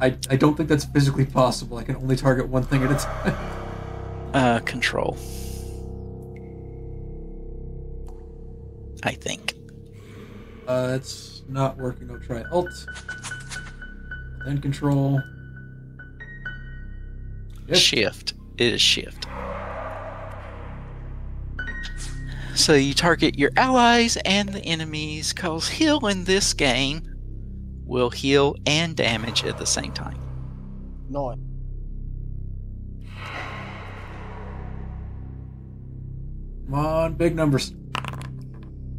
I don't think that's physically possible. I can only target one thing at a time. Control. I think. It's not working. I'll try Alt. Then Control. Shift. It is Shift. So you target your allies and the enemies, cause heal in this game will heal and damage at the same time. No. Come on, big numbers.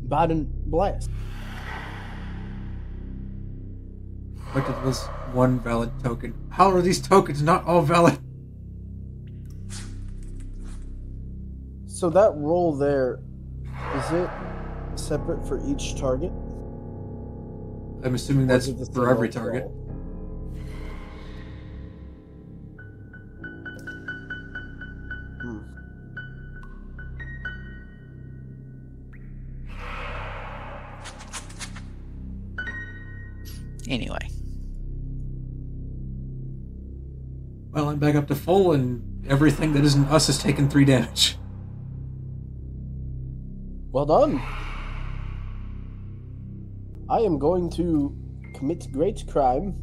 Biden blast. Collected was 1 valid token. How are these tokens not all valid? So that roll there, is it separate for each target? I'm assuming that's for every target. Anyway. Well, I'm back up to full, and Everything that isn't us has taken 3 damage. Well done. I am going to commit great crime.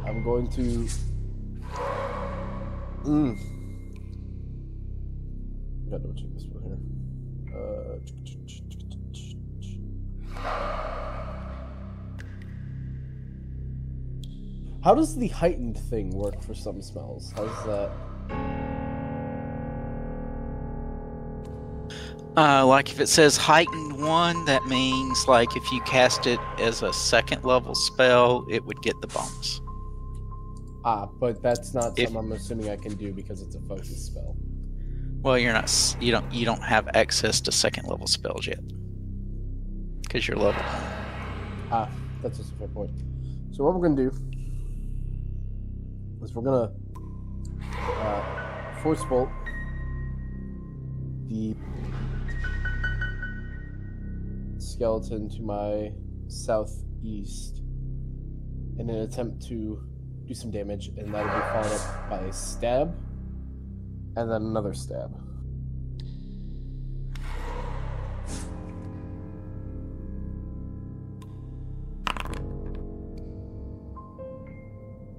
I'm going to... Gotta double check this one here. How does the heightened thing work for some spells? How does that... Like if it says heightened 1, that means like if you cast it as a 2nd level spell, it would get the bonus. But that's not something I'm assuming I can do because it's a focus spell. Well, you don't have access to 2nd level spells yet. Because you're level 1. That's just a fair point. So what we're gonna do is we're gonna force bolt the skeleton to my southeast in an attempt to do some damage, and that'll be followed up by a stab and then another stab.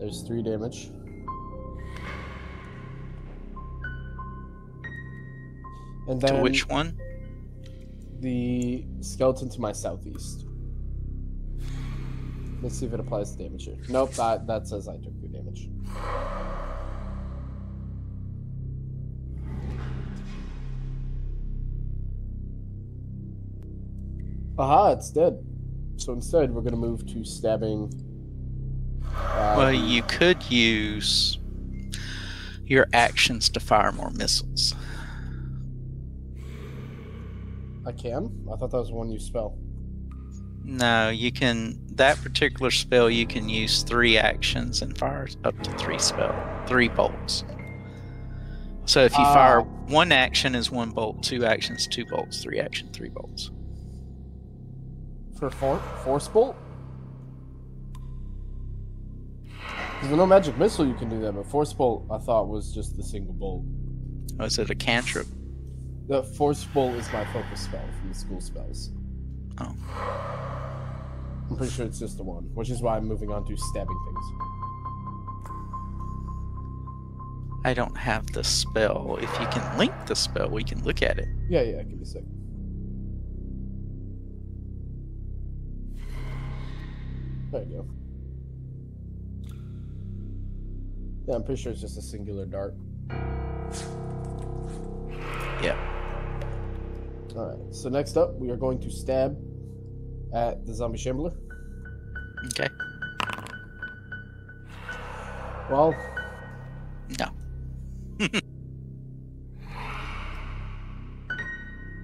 There's 3 damage. And then to which one? The skeleton to my southeast. Let's see if it applies to damage here. Nope, that says I took 3 damage. Aha, it's dead. So instead, we're going to move to stabbing. Well, you could use your actions to fire more missiles. I can? I thought that was one use spell. No, you can. That particular spell, you can use 3 actions and fire up to 3 bolts. So if you fire 1 action is 1 bolt, 2 actions, 2 bolts, 3 action, 3 bolts. For force bolt? There's no magic missile you can do that, but force bolt I thought was just the single bolt. Oh, is it a cantrip? The force bolt is my focus spell from the school spells. Oh. I'm pretty sure it's just the one, which is why I'm moving on to stabbing things. I don't have the spell. If you can link the spell, we can look at it. Yeah, give me a sec. There you go. Yeah, I'm pretty sure it's just a singular dart. Yeah. Alright, so next up, we are going to stab at the zombie shambler. Okay. Well... No.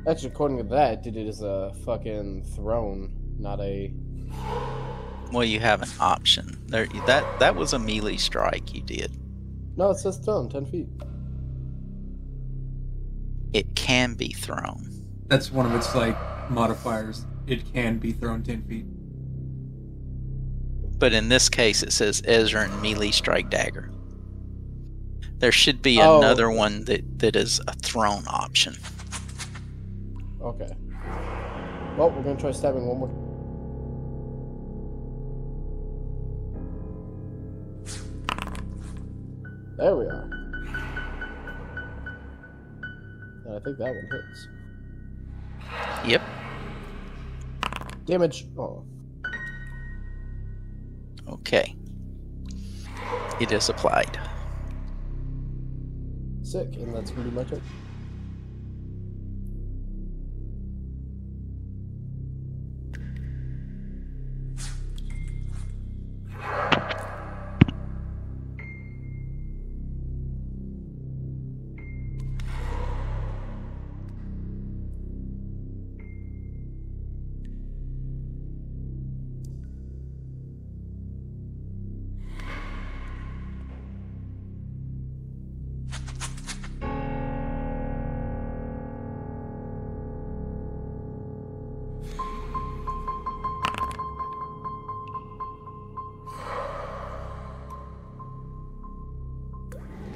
Actually, according to that, it did it as a fucking throne, not a... Well, you have an option. There, that was a melee strike you did. No, it says thrown, 10 feet. It can be thrown. That's one of its like modifiers. It can be thrown 10 feet. But in this case, it says Ezra and melee strike dagger. There should be another one that is a thrown option. Okay. Well, we're gonna try stabbing one more. There we are. And I think that one hits. Yep. Damage. Oh. Okay. It is applied. Sick, and that's gonna be my turn.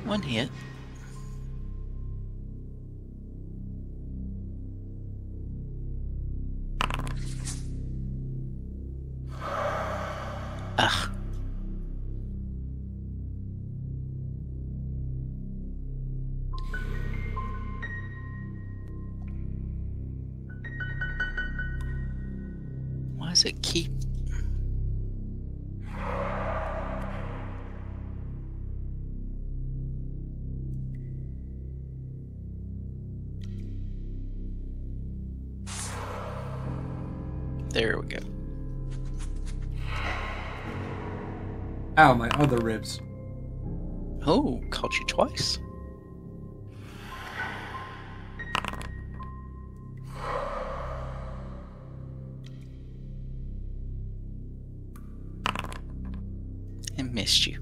One hit. Ugh. Why does it keep... There we go. Ow, my other ribs. Oh, caught you twice. And missed you.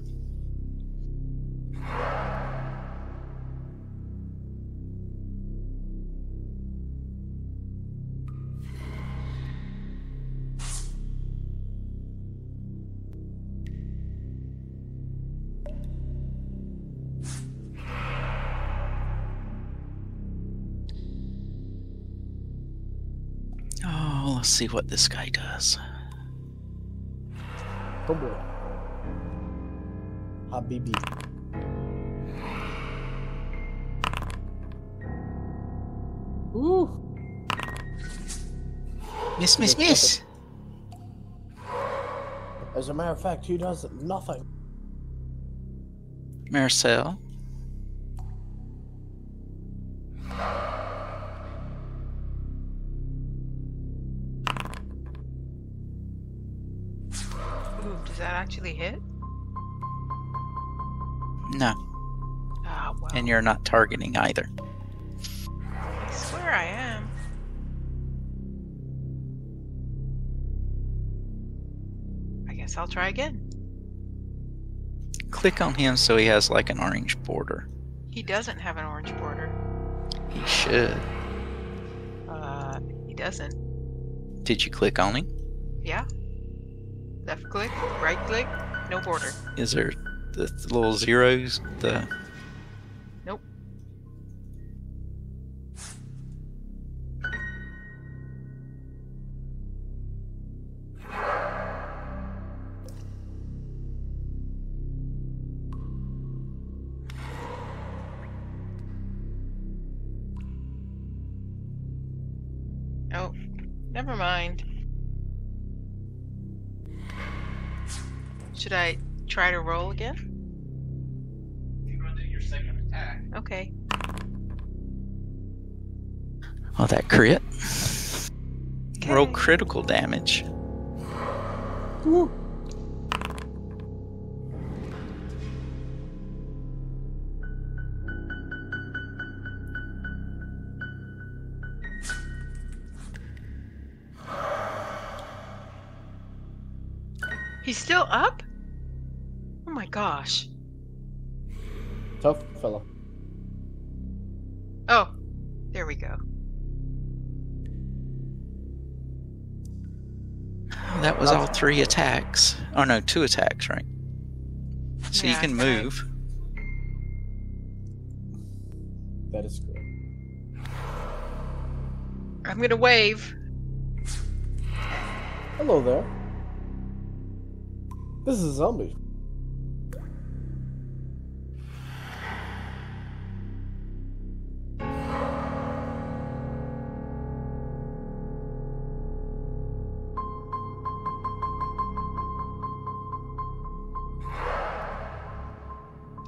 Oh, let's see what this guy does. Oh boy. Habibi. Ooh. Miss, miss, miss. As a matter of fact, he does nothing. Marcel. Ooh, does that actually hit? No. Ah, well. And you're not targeting either. I swear I am. I guess I'll try again. Click on him so he has like an orange border. He doesn't have an orange border. He should. He doesn't. Did you click on him? Yeah. Left click, right click, no border. Is there the little zeros? The Nope. Oh, never mind. Should I try to roll again? You're going to do your second attack. Okay. oh, that crit. Roll Okay. critical damage. Ooh. He's still up? Oh my gosh. Tough fella. Oh, there we go. That was all 3 attacks. Oh no, 2 attacks, right? So you Yeah, can okay. move. That is good. I'm gonna wave. Hello there. This is a zombie.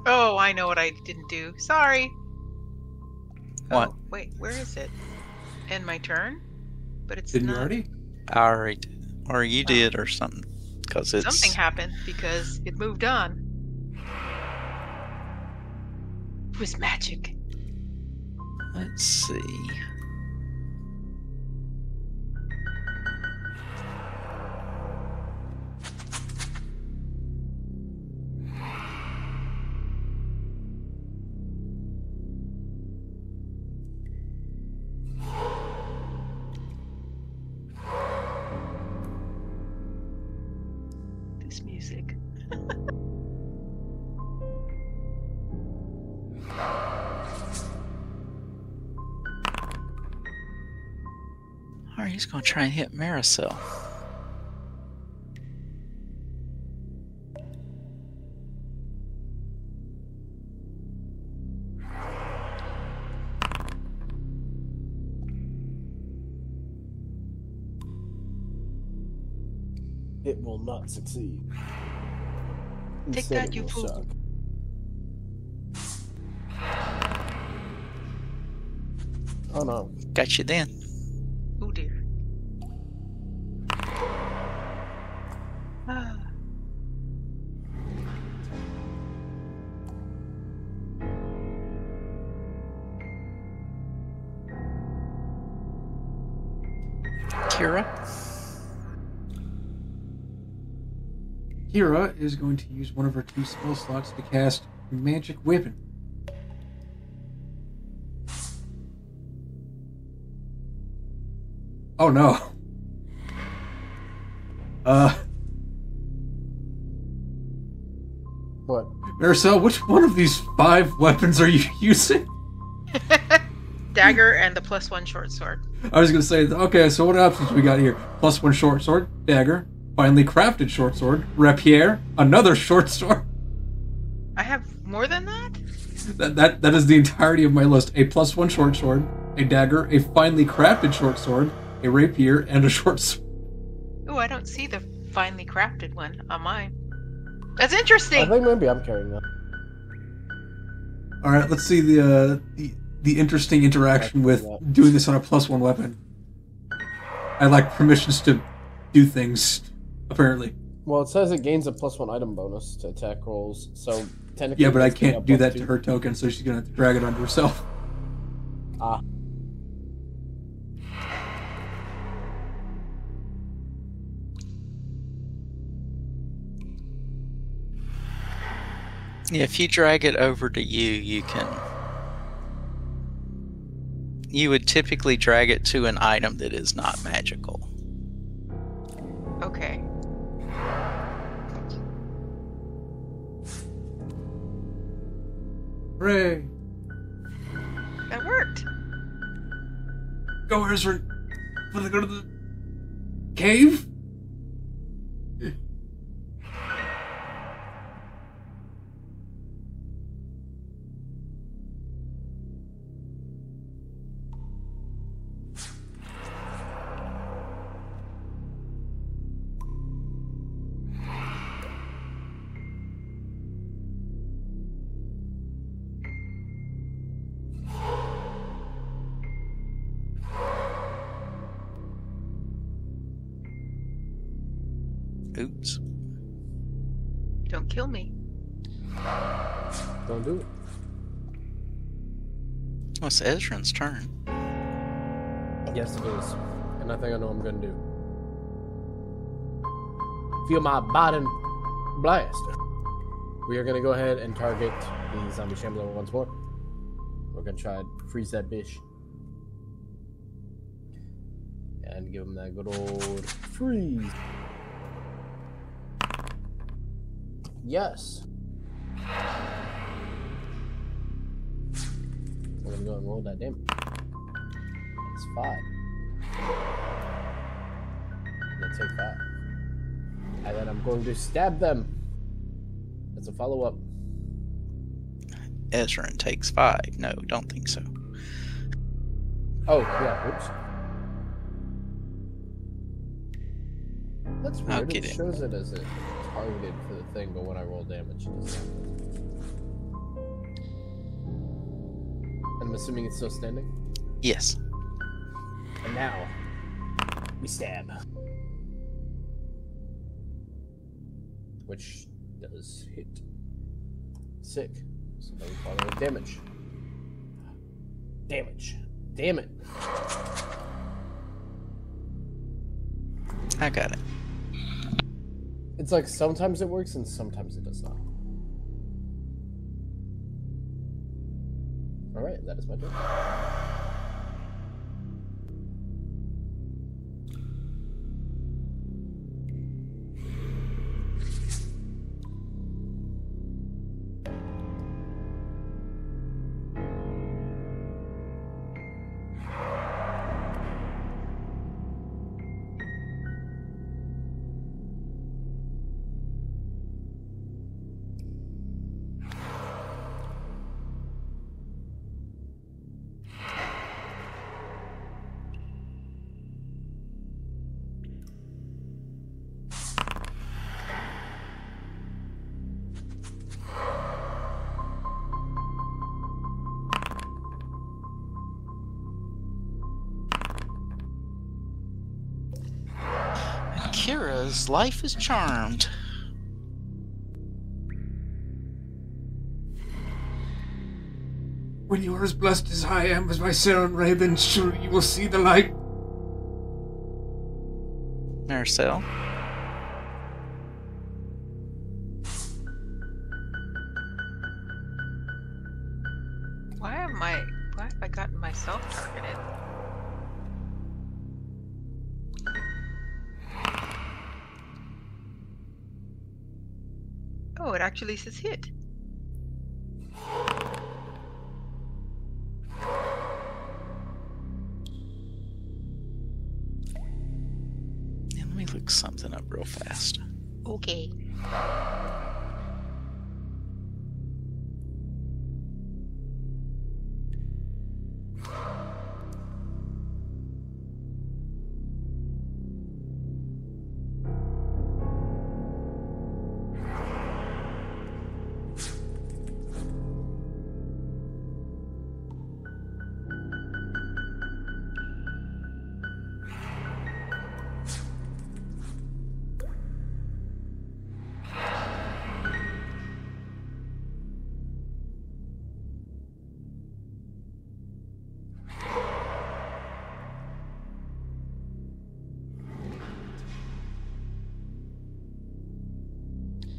Oh, I know what I didn't do. Sorry. What? Oh, wait, where is it? End my turn? But it's Didn't not. you already? I already did. Or you did or something. Because it's... Something happened because it moved on. It was magic. Let's see. This music. Alright, he's going to try and hit Maricel. It will not succeed. Take Instead, that, it you will fool. suck. Oh no. Got you then. Oh dear. Ah. Kira? Kira is going to use one of her 2 spell slots to cast Magic Weapon. Oh no. What? Maricel, which one of these 5 weapons are you using? Dagger and the +1 short sword. I was going to say, okay, so what options we got here? +1 short sword, dagger, finely crafted short sword, rapier, another short sword. I have more than that? That is the entirety of my list. A +1 short sword, a dagger, a finely crafted short sword, a rapier, and a short sword. Oh, I don't see the finely crafted one on mine. That's I interesting. think maybe I'm carrying that. All right, let's see the interesting interaction with doing this on a +1 weapon. I like permissions to do things, apparently. Well, it says it gains a +1 item bonus to attack rolls, so technically. Yeah, but I it's getting can't a do that +2. to her token, so she's gonna have to drag it onto herself. Ah. Yeah, if you drag it over to you, you would typically drag it to an item that is not magical. Okay. Hooray! That worked. Go, Ezra! Wanna go to the cave? Oops. Don't kill me. Don't do it. Well, it's Ezra's turn. Yes, it is. And I think I know what I'm going to do. Feel my bottom blast. We are going to go ahead and target the zombie shambler once more. We're going to try and freeze that bitch. And give him that good old freeze. Yes. We're going to go and roll that damage. It's 5. They take 5. And then I'm going to stab them. That's a follow-up. Ezra takes 5. No, don't think so. Oh, yeah, oops. That's weird. Okay, It then. shows it as a targeted for the thing, but when I roll damage, it doesn't. I'm assuming it's still standing? Yes. And now, we stab. Which does hit. Sick. So then we follow with damage. Damage. Damn it. I got it. It's like sometimes it works and sometimes it does not. Alright, that is my turn. because life is charmed. When you are as blessed as I am as my Saren Ray, then surely you will see the light. Maricel? Why have I gotten myself targeted? Oh, it actually says hit. Yeah, let me look something up real fast. Okay.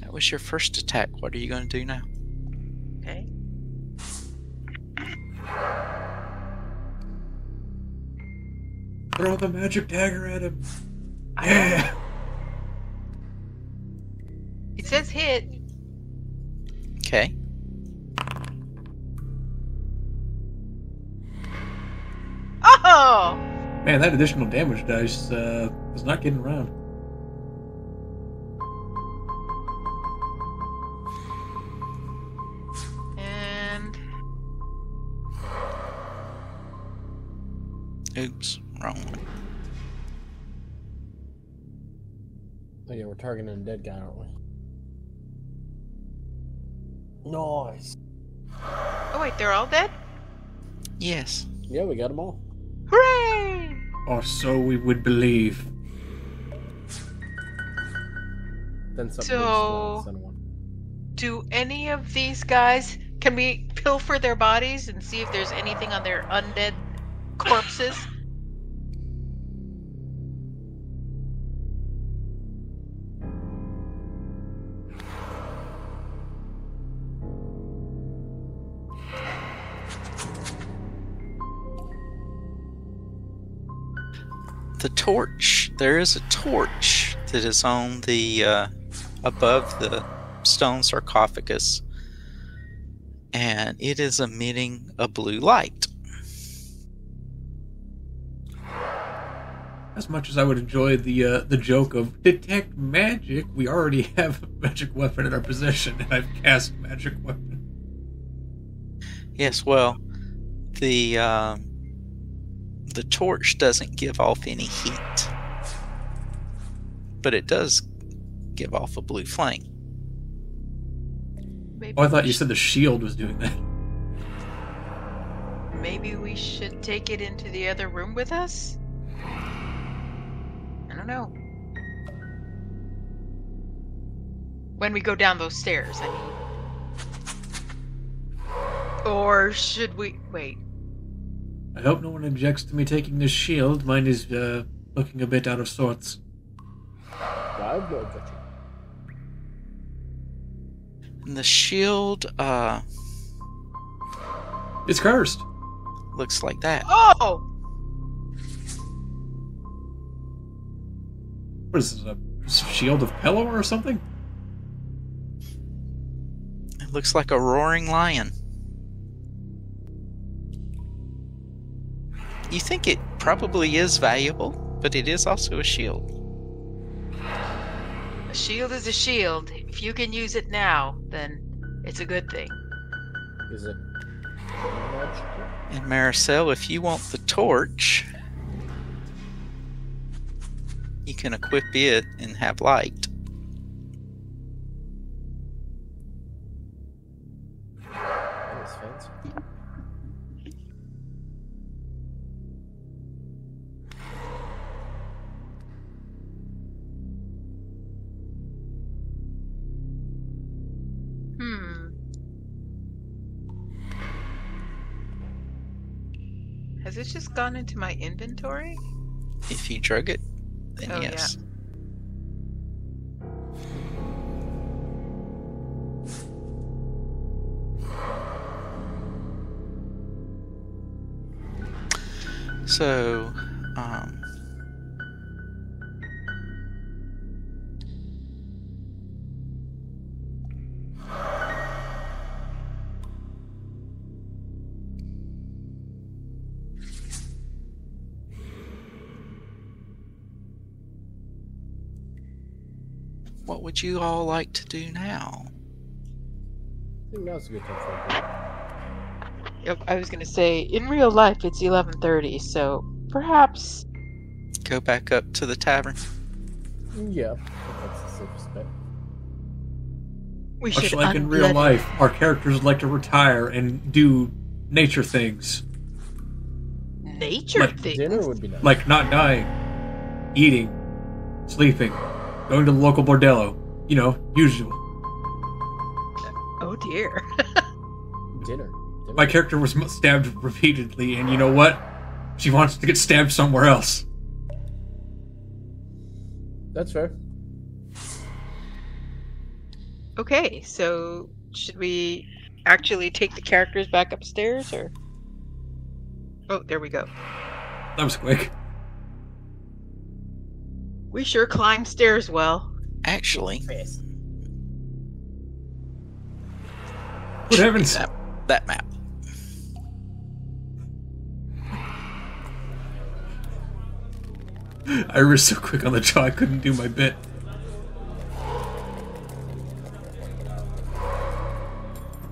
That was your first attack. What are you going to do now? Okay. Throw the magic dagger at him. I Yeah. It says hit. Okay. Oh! Man, that additional damage dice was not getting around. And Oops, wrong one. Oh yeah, we're targeting a dead guy, aren't we? Nice. oh wait, they're all dead? Yes. Yeah, we got them all. Hooray! Or so we would believe. Then something So- big spawned, center one. Do any of these guys, can we pilfer their bodies and see if there's anything on their undead corpses? The torch. There is a torch that is on the above the stone sarcophagus, and it is emitting a blue light. As much as I would enjoy the joke of detect magic, we already have a magic weapon in our possession, and I've cast magic weapon. Yes, well, the torch doesn't give off any heat, but it does give off a blue flame. Maybe Oh, I thought we you said the shield was doing that. Maybe we should take it into the other room with us? I don't know. When we go down those stairs, I mean. Or should we... Wait. I hope no one objects to me taking this shield. Mine is looking a bit out of sorts. I have no objection. And the shield It's cursed. looks like that. Oh! What is this, a shield of Pelor or something? It looks like a roaring lion. You think it probably is valuable, but it is also a shield. A shield is a shield. If you can use it now, then it's a good thing. Is it magical? And Maricel, if you want the torch, you can equip it and have light. That is fancy. Has it just gone into my inventory? If you drug it, then Oh, yes. So, what would you all like to do now? I think now's a good time for a break. Yep, I was gonna say, in real life it's 11:30, so perhaps... Go back up to the tavern. Yeah, I think that's the safest bet. We Much should like in real life, our characters like to retire and do nature things. Nature Like things? Dinner would be nice. Like not dying, eating, sleeping, going to the local bordello. You know, usual. Oh dear. Dinner. My character was stabbed repeatedly, and you know what? She wants to get stabbed somewhere else. That's fair. Okay, so should we actually take the characters back upstairs, or... Oh, there we go. That was quick. We sure climb stairs well. Actually, Good heavens! that map. I was so quick on the jaw I couldn't do my bit.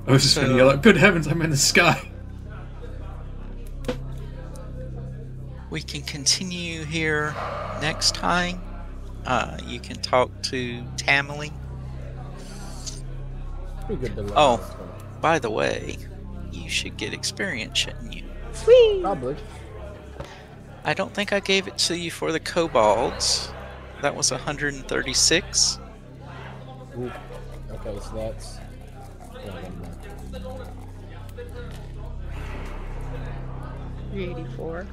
I was just gonna yell out, "Good heavens, I'm in the sky!" We can continue here next time. You can talk to Tamily. Pretty good to learn Oh. this one. By the way, you should get experience, shouldn't you? Whee! Probably. I don't think I gave it to you for the kobolds. That was 136. Ooh. Okay, so that's... Yeah, never mind. 384.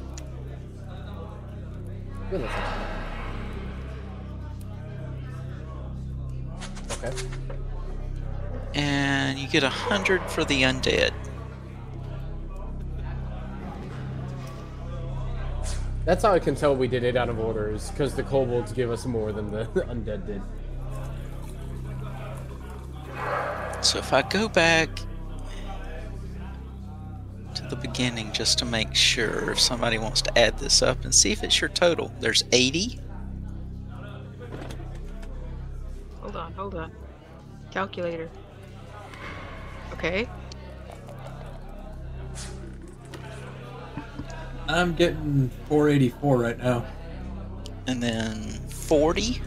Good, that's not bad. Okay. And you get 100 for the undead. That's how I can tell we did it out of order, is because the kobolds give us more than the undead did. So if I go back to the beginning just to make sure if somebody wants to add this up and see if it's your total. There's 80. Hold on. Calculator. Okay. I'm getting 484 right now. And then 40.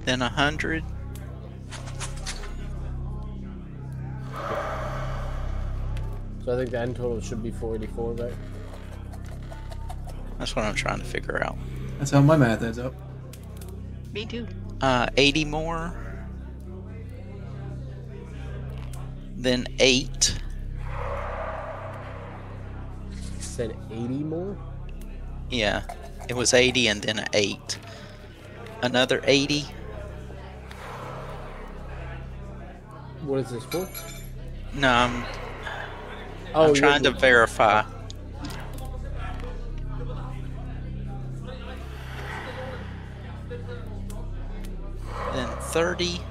Then 100. So I think the end total should be 484, right? That's what I'm trying to figure out. That's how my math adds up. Me too. 80 more. Then 8. Said 80 more? Yeah, it was 80 and then an 8. Another 80. What is this for? No, I'm Oh, trying to verify. Then 30.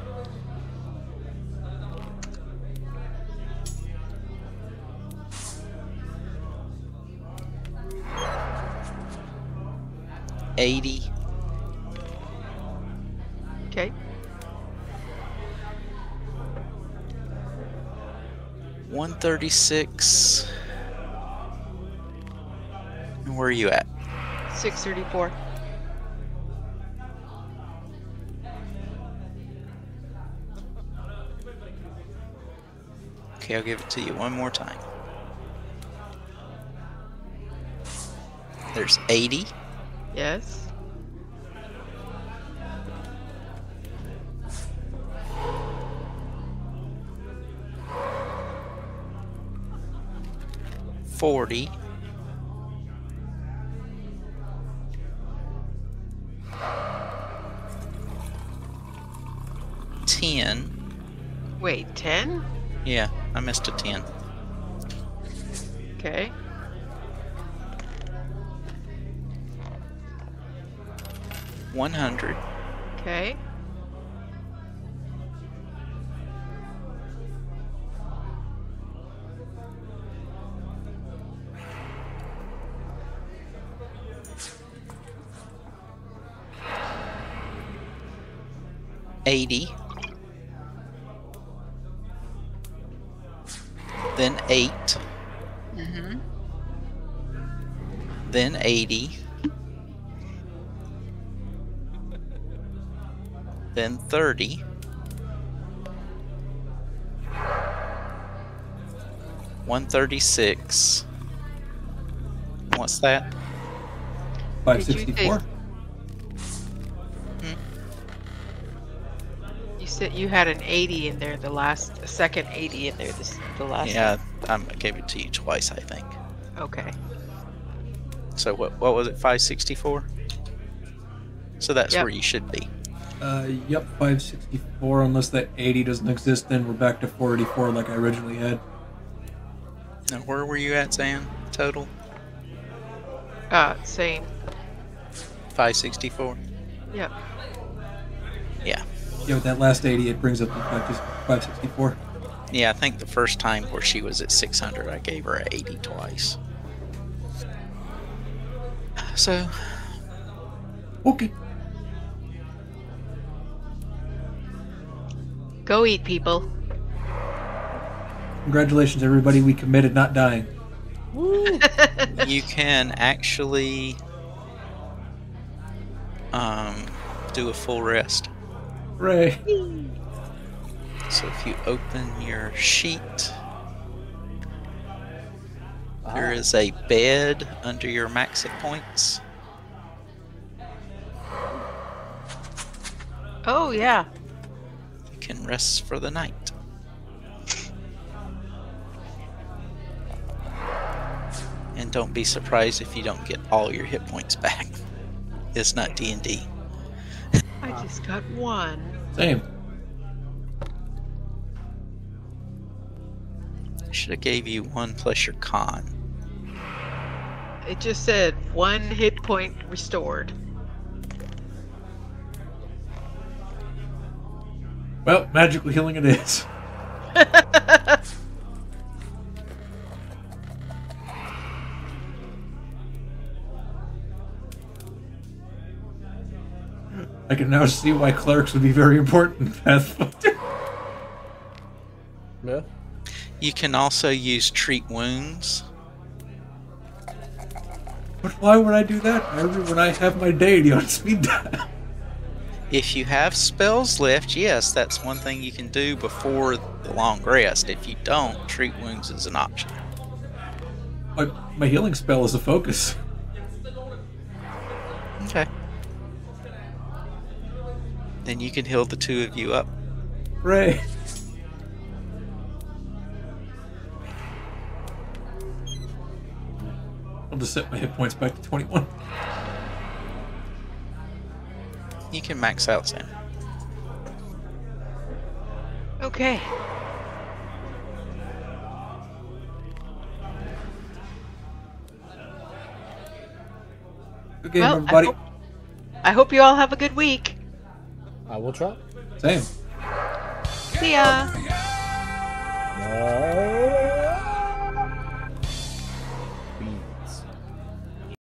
$80. Okay. $136. And where are you at? 634. Okay, I'll give it to you one more time. There's 80, Yes. 40. 10. Wait, 10? Yeah, I missed a 10. Okay. 100. Okay. 80. Then 8. Mm-hmm. Then 80. Then 30. 136. What's that? 564. You said you had an 80 in there, a second 80 in there, the last Yeah, I gave it to you twice, I think. one. Okay. So what was it, 564? So that's Yep. where you should be. Yep, 564. Unless that 80 doesn't exist, then we're back to 484 like I originally had. Now, where were you at, Sam, total? Same. 564? Yep. Yeah. Yeah, with that last 80, it brings up the 564. Yeah, I think the first time where she was at 600, I gave her a 80 twice. So, Okay. Go eat, people. Congratulations, everybody. We committed not dying. you can actually do a full rest. Hooray. So if you open your sheet, there is a bed under your max hit points. Oh, yeah. You can rest for the night. And don't be surprised if you don't get all your hit points back. It's not D&D. I just got one. Same. I should have gave you 1 plus your con. It just said 1 hit point restored. Well, magical healing it is. I can now see why clerics would be very important in Pathfinder. Yeah. You can also use treat wounds. But why would I do that when I have my deity on speed dial? If you have spells left, yes, that's one thing you can do before the long rest. If you don't, treat wounds is an option. My healing spell is a focus. Okay. Then you can heal the 2 of you up. Hooray. I'll just set my hit points back to 21. You can max out, Sam. Okay. Good game, Well, everybody. I hope you all have a good week. I will try. Same. See ya. Beat.